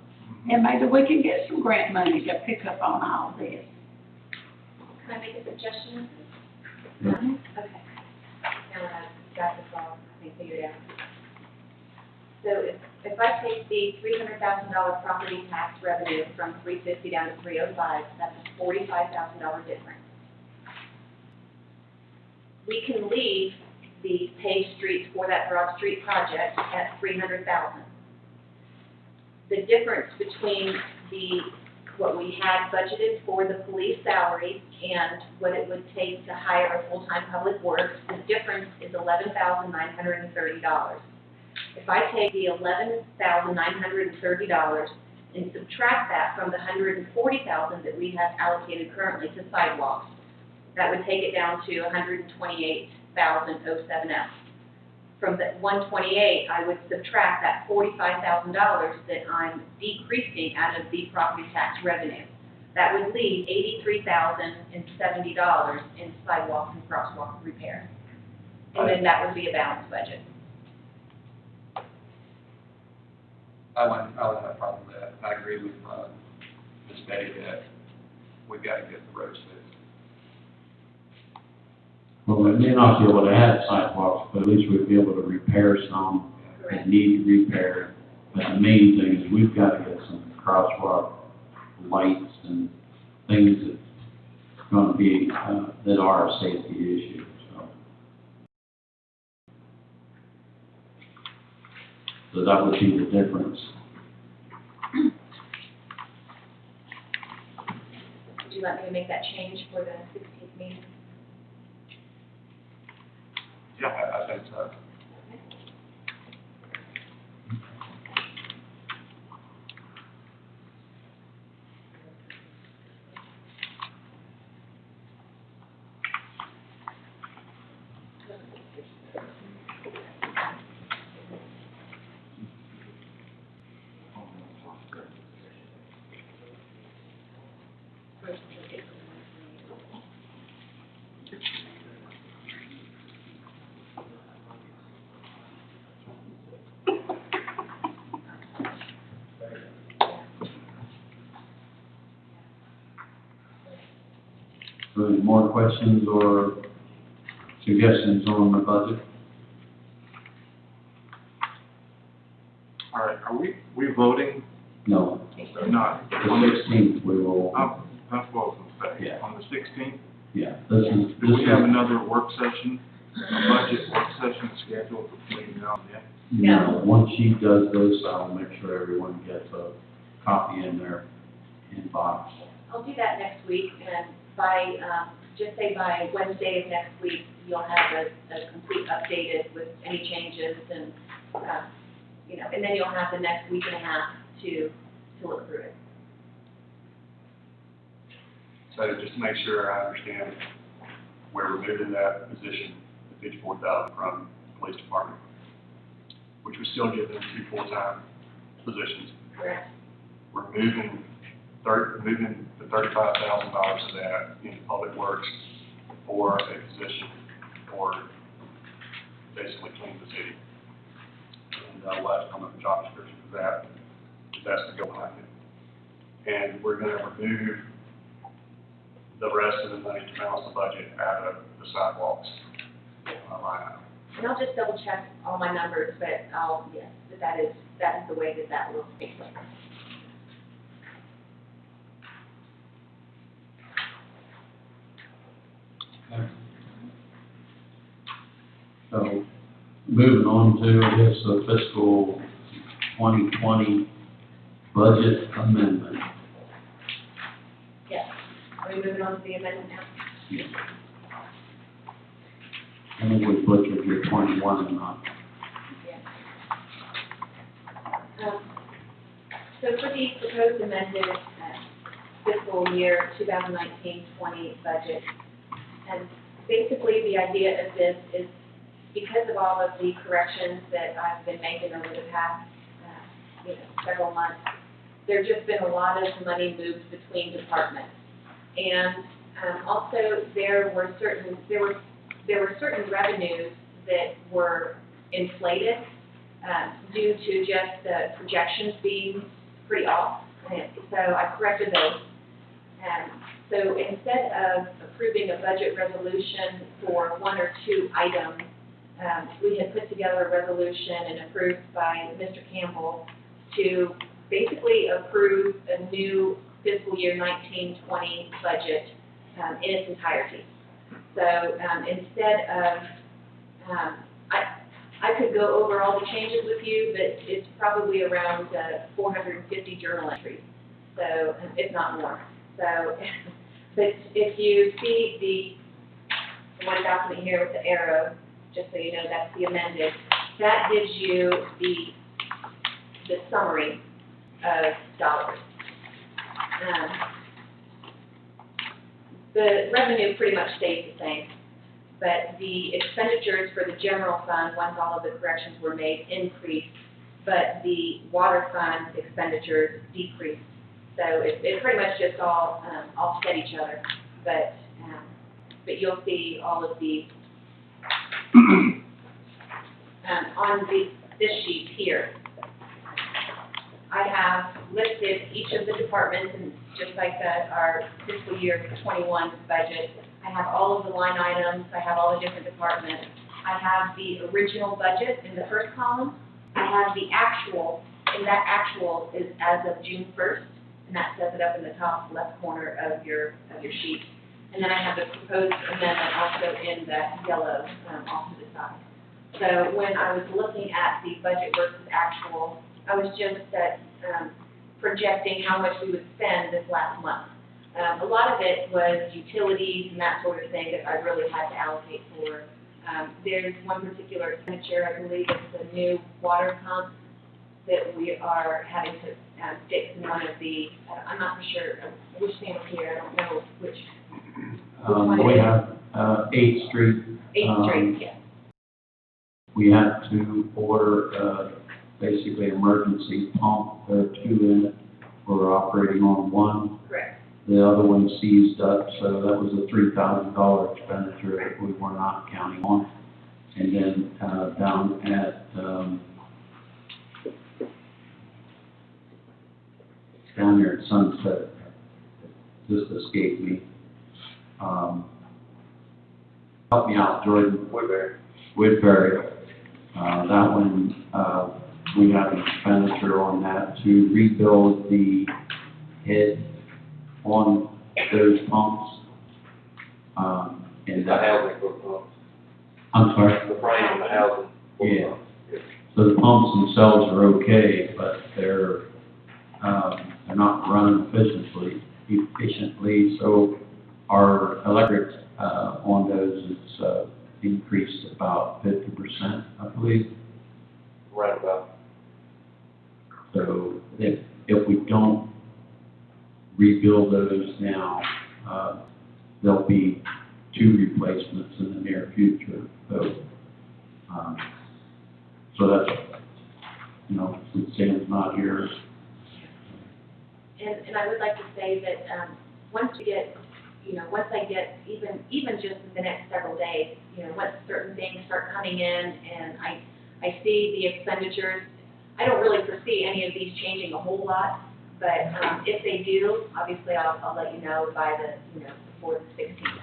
Speaker 7: and maybe we can get some grant money to pick up on all this.
Speaker 6: Can I make a suggestion?
Speaker 1: Yeah.
Speaker 6: Okay. Now that I've got this all, I think, figured out. So if I take the $300,000 property tax revenue from $350 down to $305, that's a $45,000 difference. We can leave the paved streets for that Broad Street project at $300,000. The difference between what we had budgeted for the police salary and what it would take to hire a full-time public works, the difference is $11,930. If I take the $11,930 and subtract that from the $140,000 that we have allocated currently to sidewalks, that would take it down to $128,007. From that 128, I would subtract that $45,000 that I'm decreasing out of the property tax revenue. that would leave $83,070 in sidewalk and crosswalk repair. And then that would be a balanced budget.
Speaker 3: I wouldn't have a problem with that. I agree with, Ms. Betty that we've got to get the roads fixed.
Speaker 1: Well, we may not be able to add sidewalks, but at least we'd be able to repair some that need repair. But the main thing is we've got to get some crosswalk lights and things that's going to be, that are a safety issue, so that would be the difference.
Speaker 6: Would you like me to make that change for the 16th meeting?
Speaker 3: Yeah, I think so.
Speaker 1: So any more questions or suggestions on the budget?
Speaker 4: All right, are we voting?
Speaker 1: No.
Speaker 4: Not.
Speaker 1: The 16th, we will,
Speaker 4: That's what I was gonna say.
Speaker 1: Yeah.
Speaker 4: On the 16th,
Speaker 1: yeah, this is,
Speaker 4: do we have another work session, a budget work session scheduled between now and then?
Speaker 1: No, once she does this, I'll make sure everyone gets a copy in their inbox.
Speaker 6: I'll do that next week, and by, just say by Wednesday of next week, you'll have a complete updated with any changes and, you know, and then you'll have the next week and a half to look through it.
Speaker 3: So just to make sure I understand, we're removing that position, the 54,000 from the police department, which would still give them 2 full-time positions.
Speaker 6: Correct.
Speaker 3: We're moving the $35,000 of that into public works for a position for basically clean the city. And we'll have to come up with a job description for that, if that's to go behind it. And we're gonna remove the rest of the money to balance the budget out of the sidewalks line item.
Speaker 6: And I'll just double check all my numbers, but yes, that is the way that will take place.
Speaker 1: So, moving on to, I guess, the fiscal 2020 budget amendment.
Speaker 6: Yes. Are we moving on to the amendment now?
Speaker 1: Yes. I think we butchered your 21 and not.
Speaker 6: Yes. So for the proposed amended fiscal year 2019-20 budget, and basically the idea of this is because of all of the corrections that I've been making over the past, several months, there's just been a lot of money moved between departments. And also there were certain revenues that were inflated due to just the projections being pretty off. And so I corrected those. So instead of approving a budget resolution for 1 or 2 items, we had put together a resolution and approved by Mr. Campbell to basically approve a new fiscal year 19-20 budget in its entirety. So instead of, I could go over all the changes with you, but it's probably around 450 journal entries, so if not more. So, but if you see the one document here with the arrow, just so you know, that's the amended, that gives you the summary of dollars. The revenue pretty much stays the same, but the expenditures for the general fund, once all of the corrections were made, increased, but the water fund expenditures decreased. So it pretty much just all offset each other, but you'll see all of the, on this sheet here, I have listed each of the departments, and just like our fiscal year 21 budget, I have all of the line items, I have all the different departments. I have the original budget in the first column. I have the actual, and that actual is as of June 1st, and that says it up in the top left corner of your sheet. And then I have the proposed amendment also in that yellow off to the side. So when I was looking at the budget versus actual, I was just projecting how much we would spend this last month. A lot of it was utilities and that sort of thing that I really had to allocate for. There's one particular expenditure, I believe it's the new water pump that we are having to fix in one of the, I'm not for sure which panel here, I don't know which.
Speaker 1: We have 8th Street.
Speaker 6: 8th Street, yes.
Speaker 1: We had to order basically emergency pump. There are 2 in it. We're operating on one.
Speaker 6: Correct.
Speaker 1: The other one seized up, so that was a $3,000 expenditure that we were not counting on. And then down at down there at Sunset, just escaped me. Help me out, Jordan. Woodbury. That one, we have an expenditure on that to rebuild the head on those pumps. And that,
Speaker 3: housing for pumps.
Speaker 1: I'm sorry?
Speaker 3: The frame and the housing.
Speaker 1: Yeah. So the pumps themselves are okay, but they're not running efficiently. So our electric on those is increased about 50%, I believe.
Speaker 3: Right about.
Speaker 1: So if we don't rebuild those now, there'll be 2 replacements in the near future. So that's, since Sam's not here.
Speaker 6: And I would like to say that once we get, once I get even just in the next several days, once certain things start coming in and I see the expenditures, I don't really foresee any of these changing a whole lot, but if they do, obviously I'll let you know by the, before the 16th.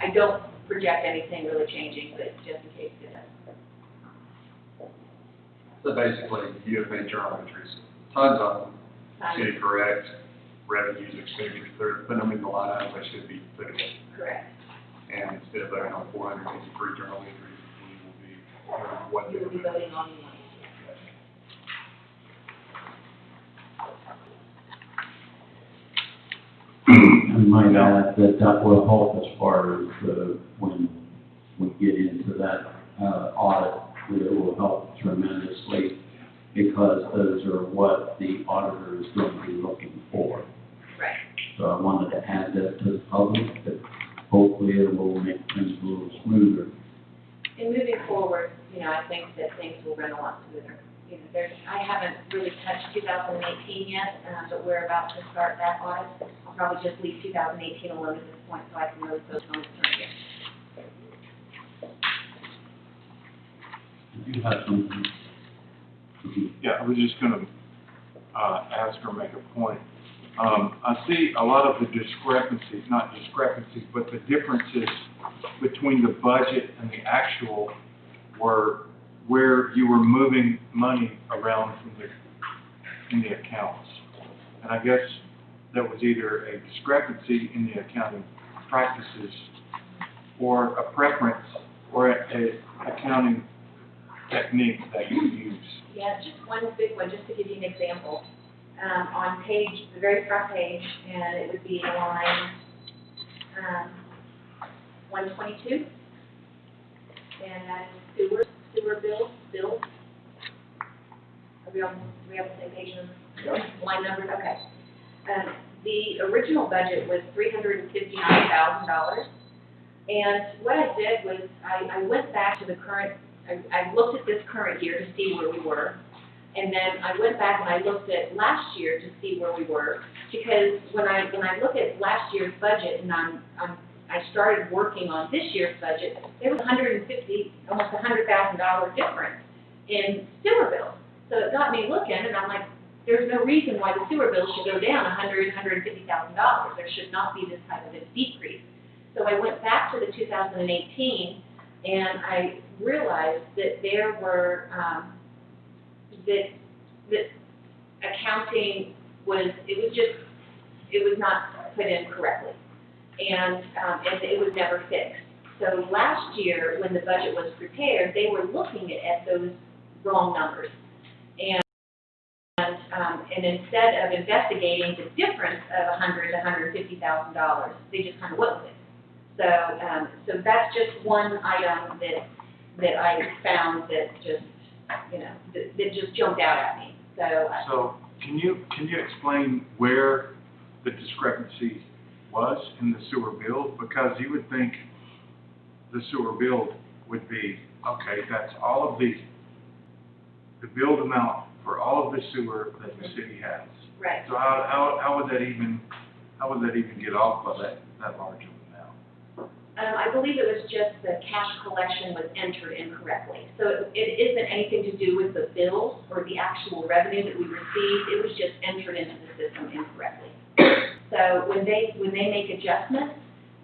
Speaker 6: I don't project anything really changing, but just in case it does.
Speaker 3: So basically, you have made journal entries, tons of them, to correct revenues, expenditures, they're putting them in the line items they should be put in.
Speaker 6: Correct.
Speaker 3: And instead of voting on 453 journal entries, we will be what
Speaker 6: You will be voting on the money.
Speaker 1: I might add that will help as far as when we get into that audit, it will help tremendously because those are what the auditor is going to be looking for.
Speaker 6: Right.
Speaker 1: So I wanted to add that to the public, that hopefully it will make things a little smoother.
Speaker 6: And moving forward, I think that things will run a lot smoother. I haven't really touched 2018 yet, but we're about to start that audit. I'll probably just leave 2018 alone at this point so I can really focus on the current year.
Speaker 1: You have something?
Speaker 4: Yeah, I was just gonna, ask or make a point. I see a lot of the discrepancies, not discrepancies, but the differences between the budget and the actual were where you were moving money around in the accounts. And I guess that was either a discrepancy in the accounting practices or a preference or a accounting technique that you use.
Speaker 6: Yeah, just one big one, just to give you an example. On the very front page, and it would be line 122, and that is sewer bills. Are we on the same page number? Yep. Line numbers, okay. The original budget was $359,000, and what I did was I went back to the current, I looked at this current year to see where we were. And then I went back and I looked at last year to see where we were, because when I look at last year's budget and I started working on this year's budget, there was almost $100,000 difference in sewer bills. So it got me looking, and I'm like, there's no reason why the sewer bill should go down $150,000. There should not be this type of a decrease. So I went back to the 2018, and I realized that there were, that accounting it was not put in correctly. And it was never fixed. So last year, when the budget was prepared, they were looking at those wrong numbers. And instead of investigating the difference of $150,000, they just kind of went with it. So that's just one item that I found that just, that just jumped out at me.
Speaker 4: So can you explain where the discrepancy was in the sewer bill? Because you would think the sewer bill would be, okay, that's all of the billed amount for all of the sewer that the city has.
Speaker 6: Right.
Speaker 4: So how would that even get off by that large of an amount?
Speaker 6: I believe it was just the cash collection was entered incorrectly. So it isn't anything to do with the bills or the actual revenue that we received. It was just entered into the system incorrectly. So when they make adjustments,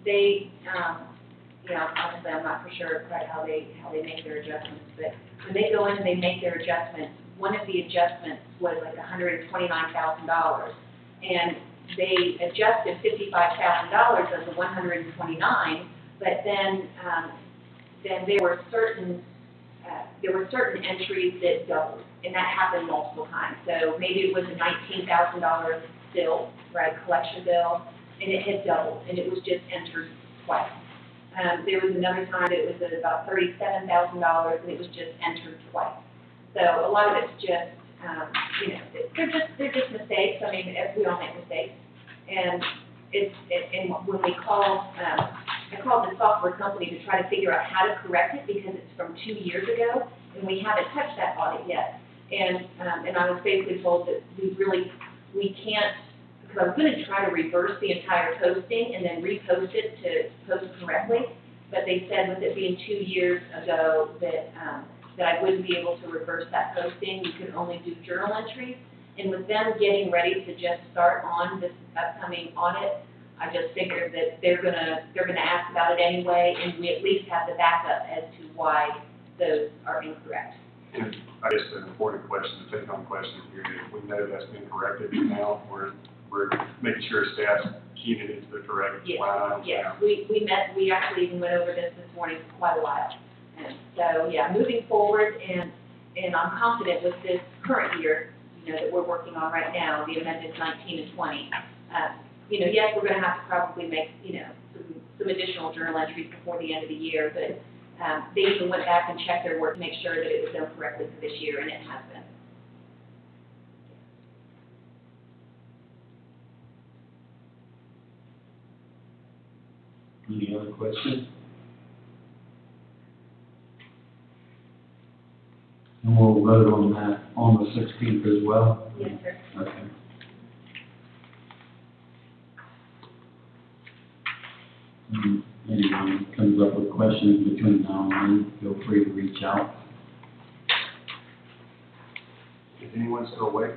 Speaker 6: they, obviously I'm not for sure quite how they make their adjustments, but when they go in and they make their adjustments, one of the adjustments was like $129,000, and they adjusted $55,000 of the 129, but then there were certain entries that doubled, and that happened multiple times. So maybe it was a $19,000 bill, right, collection bill, and it had doubled, and it was just entered twice. There was another time it was at about $37,000, and it was just entered twice. So a lot of it's just, they're just mistakes. I mean, we all make mistakes, and and when we called, I called the software company to try to figure out how to correct it because it's from 2 years ago, and we haven't touched that audit yet. And I was basically told that we can't, because I was going to try to reverse the entire posting and then repost it to post correctly, but they said with it being 2 years ago that I wouldn't be able to reverse that posting. You could only do journal entries. And with them getting ready to just start on this upcoming audit, I just figured that they're gonna ask about it anyway, and we at least have the backup as to why those are incorrect.
Speaker 3: And I guess the important question, the take-home question here is, we know that's been corrected now, we're making sure staff's keying it into the correct line items now.
Speaker 6: Yes, we actually even went over this morning for quite a while. And so, yeah, moving forward, and I'm confident with this current year, that we're working on right now, the amended 19 and 20. Yes, we're going to have to probably make, some additional journal entries before the end of the year, but they even went back and checked their work to make sure that it was done correctly for this year, and it has been.
Speaker 1: Any other questions? And we'll vote on that on the 16th as well?
Speaker 6: Yes, sir.
Speaker 1: Okay. Anyone comes up with questions between now and then, feel free to reach out.
Speaker 3: Is anyone still awake?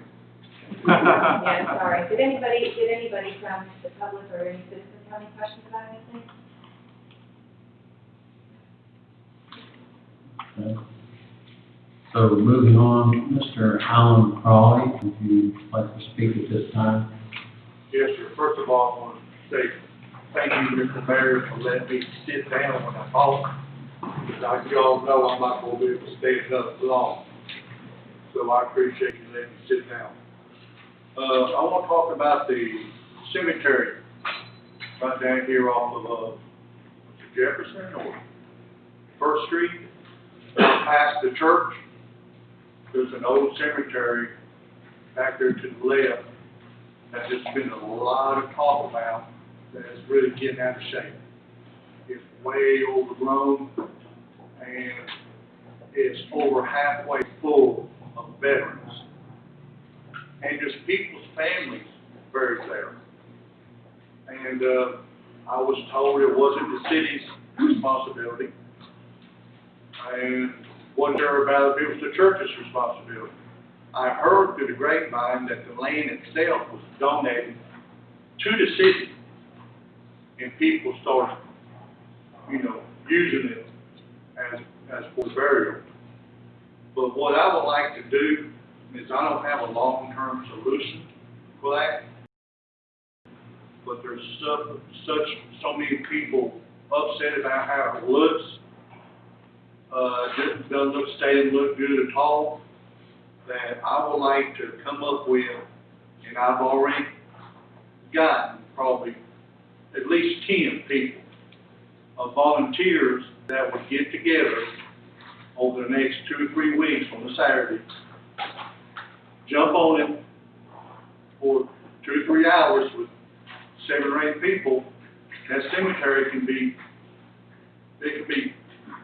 Speaker 6: Yeah, sorry. Did anybody from the public or any citizens have any questions about anything?
Speaker 1: Okay. So moving on, Mr. Alan Crawley, if you'd like to speak at this time.
Speaker 9: Yes, sir. First of all, I want to say thank you, Mr. Mayor, for letting me sit down when I talk. As you all know, I'm not going to be able to stay another long. So I appreciate you letting me sit down. I want to talk about the cemetery right down here off of Jefferson or First Street, past the church. There's an old cemetery back there to the left that there's been a lot of talk about that is really getting out of shape. It's way overgrown, and it's over halfway full of veterans. and just people's families buried there. And, I was told it wasn't the city's responsibility. And wasn't sure about it, it was the church's responsibility. I heard through the grapevine that the land itself was donated to the city, and people started, using it as for burial. But what I would like to do is I don't have a long-term solution for that. But there's so many people upset about how it looks. Doesn't look good at all, that I would like to come up with, and I've already gotten probably at least 10 people of volunteers that would get together over the next 2 or 3 weeks on a Saturday, jump on it for 2 or 3 hours with 7 or 8 people. That cemetery can be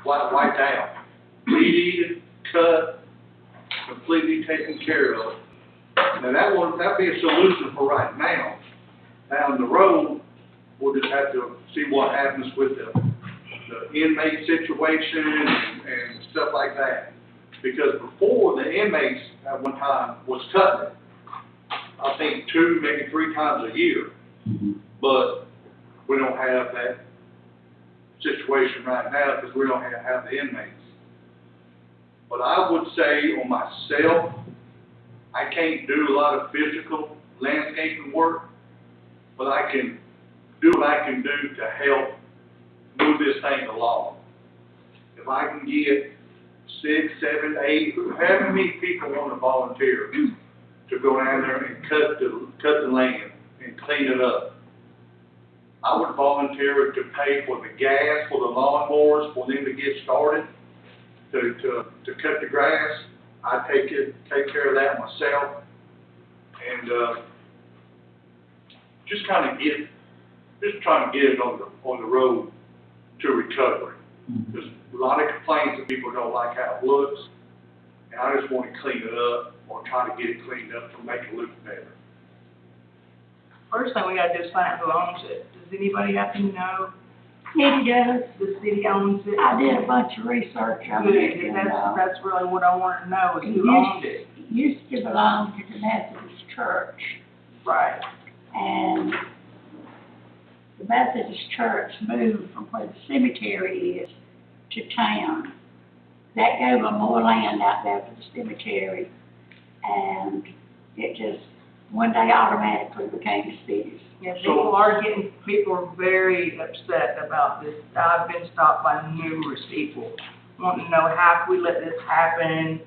Speaker 9: wiped out, weed-eated, cut, completely taken care of. Now that'd be a solution for right now. Down the road, we'll just have to see what happens with the inmate situation and stuff like that. Because before, the inmates at one time was cutting it, I think 2, maybe 3 times a year. But we don't have that situation right now because we don't have the inmates. But I would say on myself, I can't do a lot of physical landscaping work, but I can do what I can do to help move this thing along. If I can get 6, 7, 8, however many people want to volunteer to go down there and cut the land and clean it up. I would volunteer to pay for the gas for the lawnmowers for them to get started, to cut the grass. I take care of that myself, and just trying to get it on the road to recovery. There's a lot of complaints that people don't like how it looks, and I just want to clean it up or try to get it cleaned up to make it look better.
Speaker 8: First thing we gotta do is find out who owns it. Does anybody happen to know?
Speaker 7: City does.
Speaker 8: The city owns it?
Speaker 7: I did a bunch of research on
Speaker 8: Good,
Speaker 7: it. And,
Speaker 8: that's really what I want to know, is
Speaker 7: it
Speaker 8: who owns it.
Speaker 7: used to belong to the Methodist Church,
Speaker 8: Right.
Speaker 7: and the Methodist Church moved from where the cemetery is to town. That gave them more land out there for the cemetery, and it just, one day automatically became the city's.
Speaker 8: Yeah, people are very upset about this. I've been stopped by numerous people wanting to know how can we let this happen.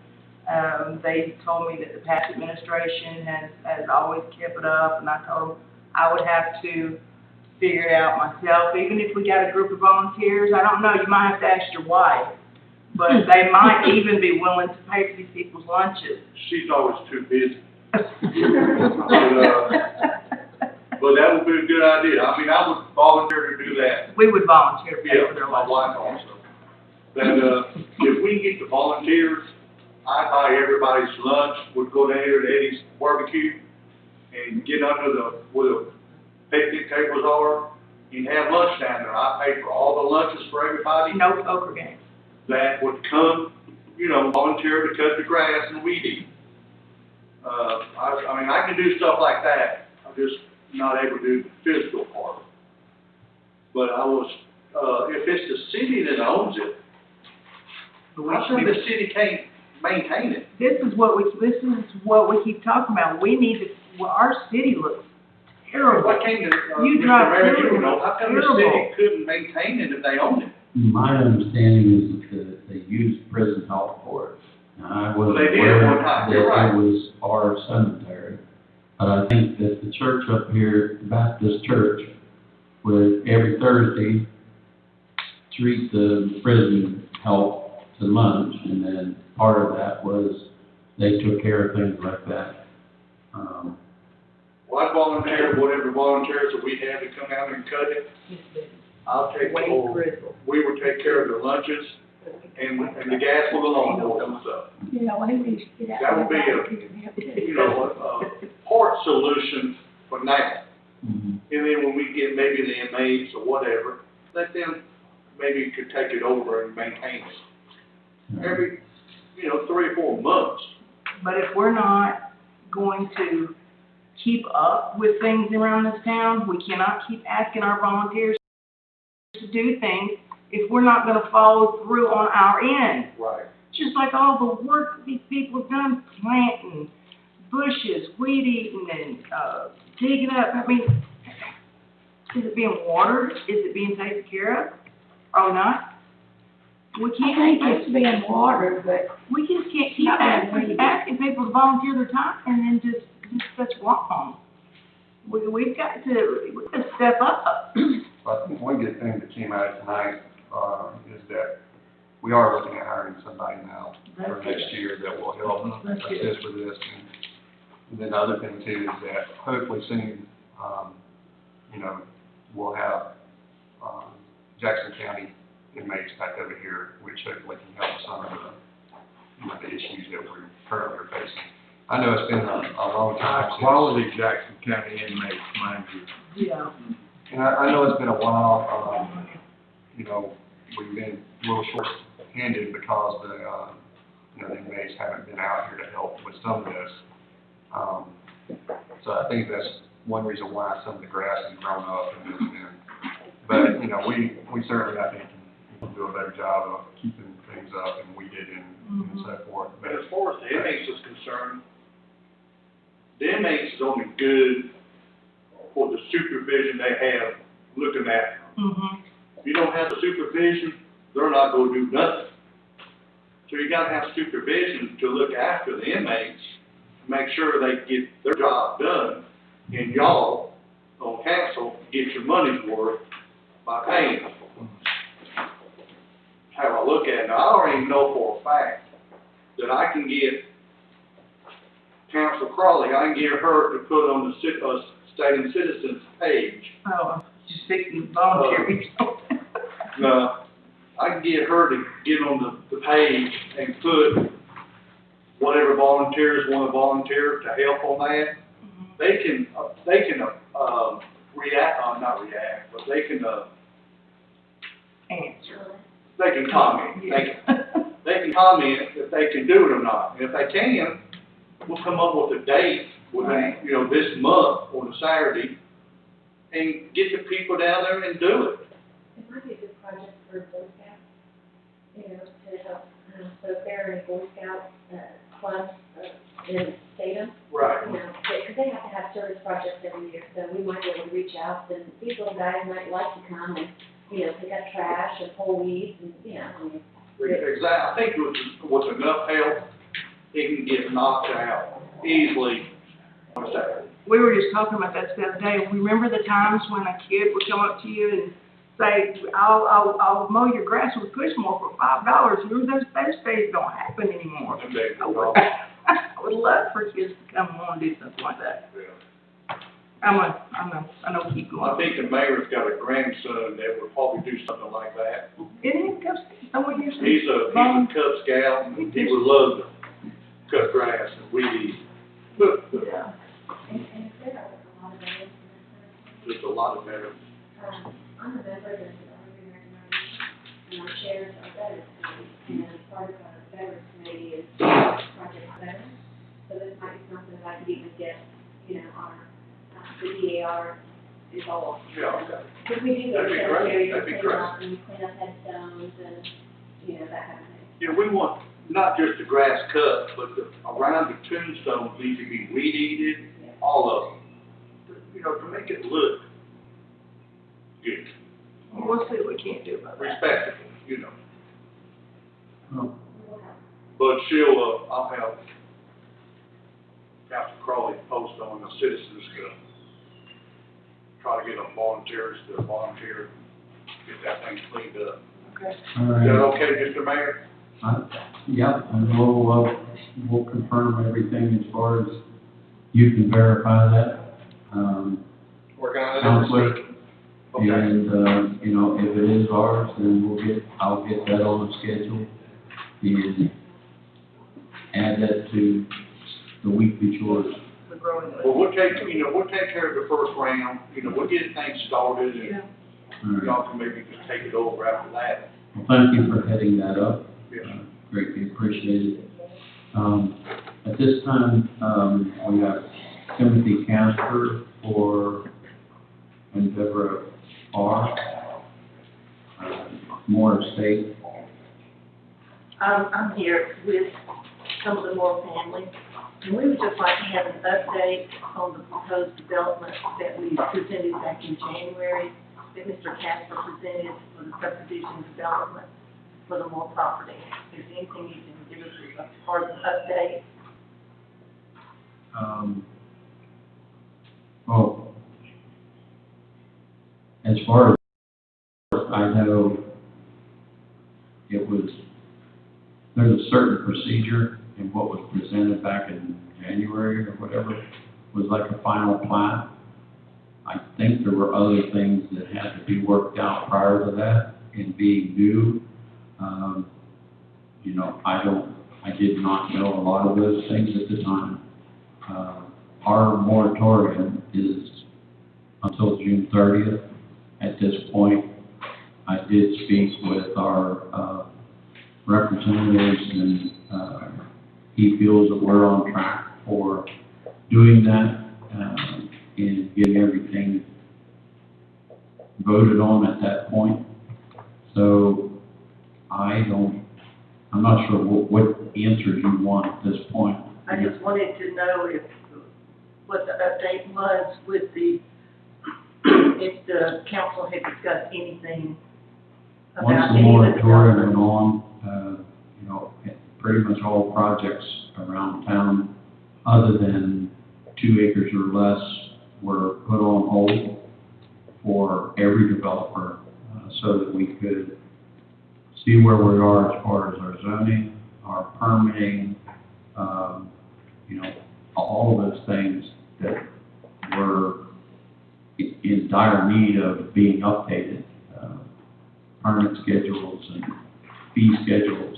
Speaker 8: They told me that the past administration has always kept it up, and I told them I would have to figure it out myself. Even if we got a group of volunteers, I don't know, you might have to ask your wife, but they might even be willing to pay for these people's lunches.
Speaker 9: She's always too busy. But that would be a good idea. I mean, I would volunteer to do that.
Speaker 8: We would volunteer to pay
Speaker 9: Yeah,
Speaker 8: for their
Speaker 9: my
Speaker 8: lunches.
Speaker 9: wife also. But, if we can get the volunteers, I'd buy everybody's lunch, would go down here to Eddie's Barbecue and get under where the picnic tables are and have lunch down there. I pay for all the lunches for everybody
Speaker 8: No poker games.
Speaker 9: that would come, volunteer to cut the grass and weed eat. I mean, I can do stuff like that. I'm just not able to do the physical part. But if it's the city that owns it, how come the city can't maintain it?
Speaker 8: This is what we keep talking about. We need to, our city looks terrible.
Speaker 9: Why can't
Speaker 8: You
Speaker 9: Mr.
Speaker 8: drive
Speaker 9: Mayor,
Speaker 8: through it,
Speaker 9: how come the
Speaker 8: terrible.
Speaker 9: city couldn't maintain it if they own it?
Speaker 1: My understanding is that they used prison help for it. Now, I wasn't
Speaker 9: They did
Speaker 1: aware
Speaker 9: one time,
Speaker 1: that
Speaker 9: you're right.
Speaker 1: it was our cemetery. But I think that the church up here, the Baptist church, would every Thursday treat the prison help to lunch, and then part of that was they took care of things like that.
Speaker 9: Well, I volunteer, whatever volunteers that we have to come out and cut it, I'll take, we would take care of the lunches and the gas for the lawnmowers and stuff.
Speaker 7: Yeah, well, he needs to get out.
Speaker 9: That would be
Speaker 7: there and help too.
Speaker 9: part solution for now.
Speaker 1: Mhm.
Speaker 9: And then when we get maybe the inmates or whatever, let them, maybe could take it over and maintain it. Every, 3 or 4 months.
Speaker 8: But if we're not going to keep up with things around this town, we cannot keep asking our volunteers to do things if we're not gonna follow through on our end.
Speaker 9: Right.
Speaker 8: Just like all the work these people have done, planting bushes, weed eating, and, digging up, I mean, is it being watered? Is it being taken care of? Or not? We
Speaker 7: I
Speaker 8: can't,
Speaker 7: think it's being watered, but
Speaker 8: we just can't keep
Speaker 7: Not really.
Speaker 8: asking people to volunteer their time and then just that's wrong. We've got to step up.
Speaker 3: I think one good thing that came out of tonight, is that we are looking at hiring somebody now for
Speaker 8: That's
Speaker 3: next year that will help
Speaker 8: That's good.
Speaker 3: assist with this. And then the other thing too is that hopefully soon, we'll have, Jackson County inmates back over here, which hopefully can help some of the issues that we currently are facing. I know it's been a long time since.
Speaker 4: Quality Jackson County inmates, mind you.
Speaker 8: Yeah.
Speaker 3: And I know it's been a while, we've been a little short-handed because the inmates haven't been out here to help with some of this. So I think that's one reason why some of the grass has grown up and it's been, but, we certainly, I think, can do a better job of keeping things up and weeded and so forth.
Speaker 9: But as far as the inmates is concerned, the inmates is only good for the supervision they have looking at them.
Speaker 8: Mm-hmm.
Speaker 9: If you don't have the supervision, they're not gonna do nothing. So you gotta have supervision to look after the inmates, make sure they get their job done, and y'all on council get your money's worth by paying them. How I look at it, now, I already know for a fact that I can get Council Crawley, I can get her to put on the Statham Citizens page.
Speaker 8: Oh, just fixing volunteer.
Speaker 9: No, I can get her to get on the page and put whatever volunteers want to volunteer to help on that. They can not react, but they can
Speaker 8: Answer.
Speaker 9: they can comment.
Speaker 8: Yeah.
Speaker 9: They can comment if they can do it or not. And if they can, we'll come up with a date within, this month on a Saturday and get the people down there and do it.
Speaker 6: It might be a good project for Boy Scouts, to help, so if there are any Boy Scout, clubs, in Statham,
Speaker 9: Right.
Speaker 6: because they have to have service projects every year, so we might be able to reach out, and these little guys might like to come and, pick up trash and pull weeds, and,
Speaker 9: Exactly. I think with enough help, it can get knocked out easily on a Saturday.
Speaker 8: We were just talking about that the other day. Remember the times when a kid would come up to you and say, I'll mow your grass with Pushmore for $5. Those days don't happen anymore.
Speaker 9: Them days
Speaker 8: I
Speaker 9: are
Speaker 8: would,
Speaker 9: gone.
Speaker 8: I would love for kids to come along and do something like that.
Speaker 9: Yeah.
Speaker 8: I know, keep
Speaker 9: I
Speaker 8: going.
Speaker 9: think the mayor's got a grandson that would probably do something like that.
Speaker 8: Isn't it, someone used to.
Speaker 9: He's a Cub Scout, and he would love to cut grass and weed eat.
Speaker 8: Yeah.
Speaker 6: and there are a lot of those, and
Speaker 9: Just a lot of better.
Speaker 6: I'm a member of the Army American and our chairs are veterans committee, and part of our veterans committee is Project Veterans. So this might be something that I could even get, our, the DAR involved.
Speaker 9: Yeah, okay.
Speaker 6: Because we do
Speaker 9: That'd
Speaker 6: those
Speaker 9: be great.
Speaker 6: areas,
Speaker 9: That'd be
Speaker 6: clean
Speaker 9: great.
Speaker 6: up, and clean up headstones and, that kind of thing.
Speaker 9: Yeah, we want not just the grass cut, but around the tombstones need to be weed eated, all of them. To make it look good,
Speaker 8: We'll see what we can do about that.
Speaker 9: respectable,
Speaker 1: Well,
Speaker 9: But I'll have Council Crawley post on the citizens to try to get them volunteers to volunteer, get that thing cleaned up.
Speaker 8: Okay.
Speaker 1: all
Speaker 9: Is that
Speaker 1: right.
Speaker 9: okay, Mr. Mayor?
Speaker 1: Yeah, and we'll confirm everything as far as you can verify that.
Speaker 5: Working on it
Speaker 1: Counselor,
Speaker 5: this week.
Speaker 9: Okay.
Speaker 1: and, if it is ours, then I'll get that on the schedule and add that to the weekly chores.
Speaker 8: For growing list.
Speaker 9: Well, we'll take care of the first round, we'll get things started, and
Speaker 1: All right.
Speaker 9: y'all can maybe just take it over after that.
Speaker 1: Well, thank you for heading that up.
Speaker 9: Yes.
Speaker 1: Greatly appreciated. At this time, we have Timothy Casper for Endeavor R. Moore Estate.
Speaker 10: I'm here with some of the Moore family, and we would just like to have an update on the proposed development that we presented back in January, that Mr. Casper presented for the subdivision development for the Moore property. Is there anything you can give us as far as an update?
Speaker 1: Well, as far as I know, there's a certain procedure in what was presented back in January or whatever, was like a final plat. I think there were other things that had to be worked out prior to that in being new. I did not know a lot of those things at the time. Our moratorium is until June 30th. At this point, I did speak with our representatives, and he feels that we're on track for doing that and getting everything voted on at that point. So I'm not sure what answers you want at this point.
Speaker 10: I just wanted to know what the update was with if the council had discussed anything about
Speaker 1: Once the
Speaker 10: any of the
Speaker 1: moratorium
Speaker 10: development.
Speaker 1: went on, pretty much all projects around town, other than 2 acres or less, were put on hold for every developer, so that we could see where we are as far as our zoning, our permitting, all of those things that were in dire need of being updated. Permit schedules and fee schedules.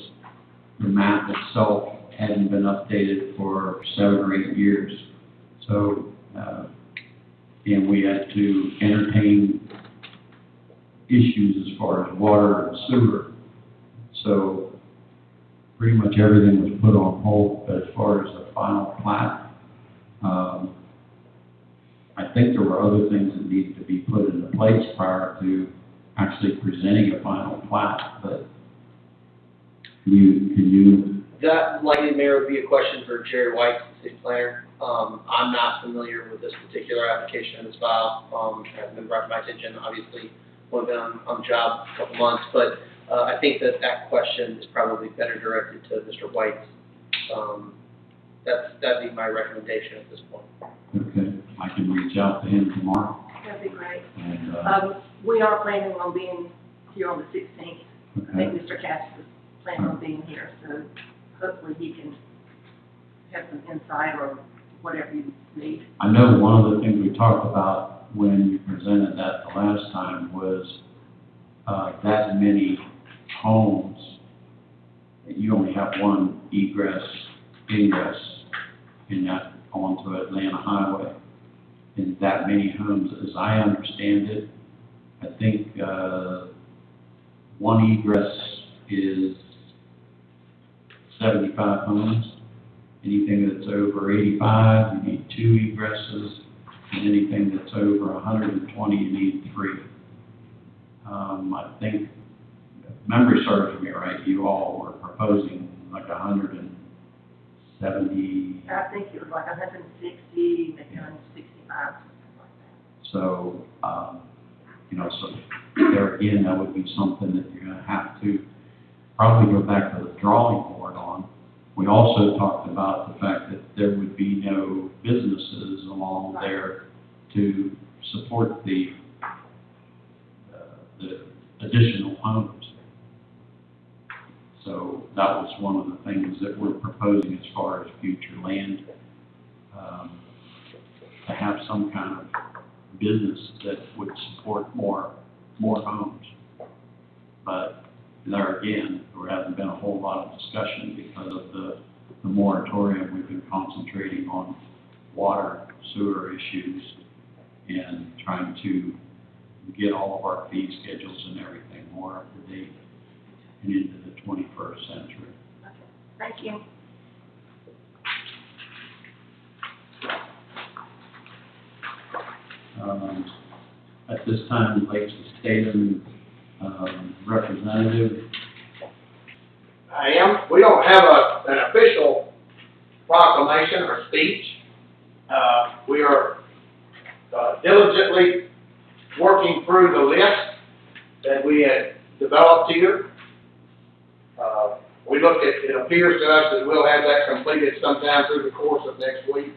Speaker 1: The map itself hadn't been updated for 7 or 8 years. So, and we had to entertain issues as far as water and sewer. So pretty much everything was put on hold as far as the final plat. I think there were other things that needed to be put into place prior to actually presenting a final plat, but can you?
Speaker 5: That likely, Mayor, would be a question for Jerry White, the city planner. I'm not familiar with this particular application in this file. It hasn't been brought to my attention, obviously, only been on the job a couple months, but I think that question is probably better directed to Mr. White. That'd be my recommendation at this point.
Speaker 1: Okay, I can reach out to him tomorrow.
Speaker 10: That'd be great.
Speaker 1: And,
Speaker 10: We are planning on being here on the 16th. I think
Speaker 1: okay,
Speaker 10: Mr. Casper's planning on being here, so hopefully he can have some insight or whatever you need.
Speaker 1: I know one of the things we talked about when you presented that the last time was, that many homes, you only have one ingress in that onto Atlanta Highway. And that many homes, as I understand it, I think, one egress is 75 homes. Anything that's over 85, you need 2 egresses, and anything that's over 120, you need 3. I think, if memory serves me right, you all were proposing like 170.
Speaker 10: I think it was like 160, maybe 165, something like that.
Speaker 1: So, so there again, that would be something that you're gonna have to probably go back to the drawing board on. We also talked about the fact that there would be no businesses along there to support the additional homes. So that was one of the things that we're proposing as far as future land, to have some kind of business that would support more homes. But there again, there hasn't been a whole lot of discussion because of the moratorium. We've been concentrating on water, sewer issues, and trying to get all of our fee schedules and everything more up to date and into the 21st century.
Speaker 10: Thank you.
Speaker 1: At this time, Lakes of Statham representative.
Speaker 11: I am. We don't have an official proclamation or speech. We are diligently working through the list that we had developed here. We looked at, it appears to us that we'll have that completed sometime through the course of next week.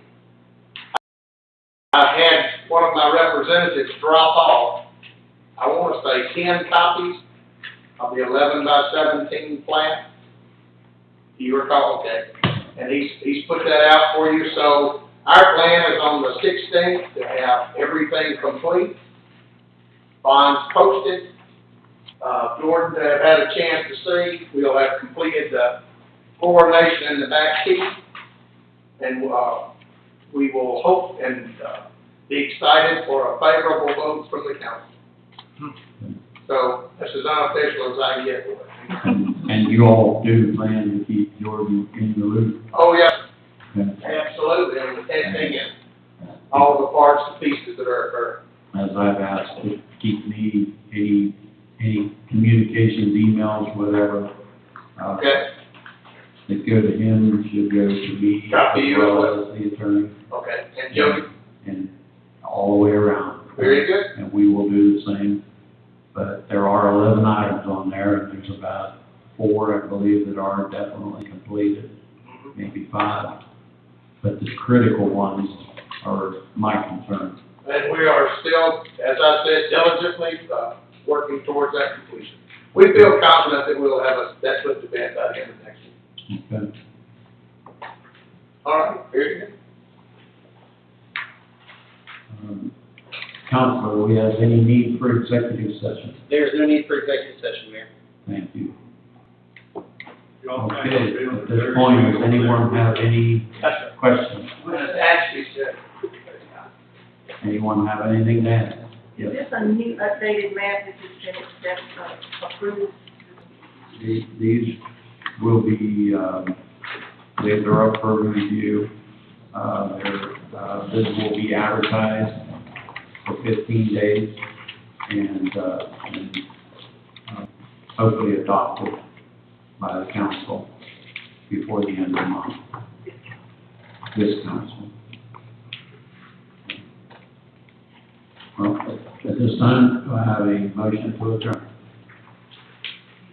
Speaker 11: I had one of my representatives drop off, I want to say 10 copies of the 11 by 17 plan. Do you recall? Okay. And he's put that out for you. So our plan is on the 16th to have everything complete, bonds posted. Jordan had a chance to see. We'll have completed the chlorination in the back teeth, and we will hope and be excited for a favorable vote from the council. So that's as unofficial as I can get with it.
Speaker 1: And you all do plan to keep Jordan in the loop?
Speaker 11: Oh, yes,
Speaker 1: Okay.
Speaker 11: absolutely, and the testing and all the parts and pieces that are occurring.
Speaker 1: As I've asked to keep me, any communications, emails, whatever,
Speaker 11: Okay,
Speaker 1: that go to him should go to me,
Speaker 11: Copy
Speaker 1: as
Speaker 11: you as
Speaker 1: well as the attorney,
Speaker 11: okay, and Jody,
Speaker 1: and all the way around.
Speaker 11: very good.
Speaker 1: And we will do the same. But there are 11 items on there, and there's about 4, I believe, that are definitely completed, maybe 5. But the critical ones are my concern.
Speaker 11: And we are still, as I said, diligently working towards that completion. We feel confident that we'll have that put to bed by the end of next week.
Speaker 1: Okay.
Speaker 11: All right, very good.
Speaker 1: Counselor, we have any need for executive session?
Speaker 5: There's no need for executive session, Mayor.
Speaker 1: Thank you.
Speaker 9: Y'all think
Speaker 1: Okay,
Speaker 9: it'll be
Speaker 1: at this point, does anyone have any
Speaker 11: That's
Speaker 1: questions?
Speaker 11: right. Actually, said.
Speaker 1: Anyone have anything to add?
Speaker 10: Is this a new updated map that has been approved?
Speaker 1: These will be, they're up for review. This will be advertised for 15 days and hopefully adopted by the council before the end of the month. This council. Well, at this time, do I have a motion to adjourn?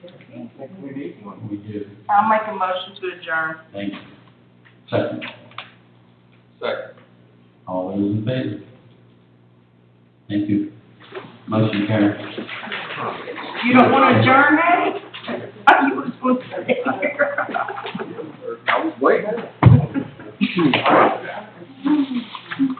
Speaker 3: I think we need one.
Speaker 1: We do.
Speaker 8: I'll make a motion to adjourn.
Speaker 1: Thank you. Second.
Speaker 3: Second.
Speaker 1: All those in favor? Thank you. Motion carried.
Speaker 8: You don't want to adjourn, Eddie? You were supposed to stay here.
Speaker 3: I was waiting.